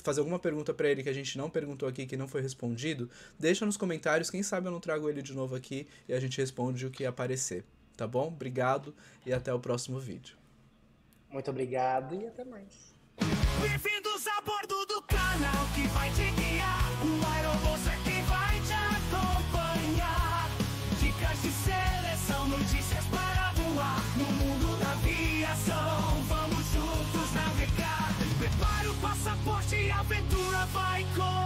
fazer alguma pergunta pra ele que a gente não perguntou aqui, que não foi respondido, deixa nos comentários. Quem sabe eu não trago ele de novo aqui e a gente responde o que aparecer. Tá bom? Obrigado e até o próximo vídeo. Muito obrigado e até mais. Bem-vindos a bordo do canal que vai te guiar. O aeromoço é quem vai te acompanhar. Dicas de seleção, notícias para voar. No mundo da aviação, vamos juntos navegar. Prepare o passaporte e a aventura vai começar.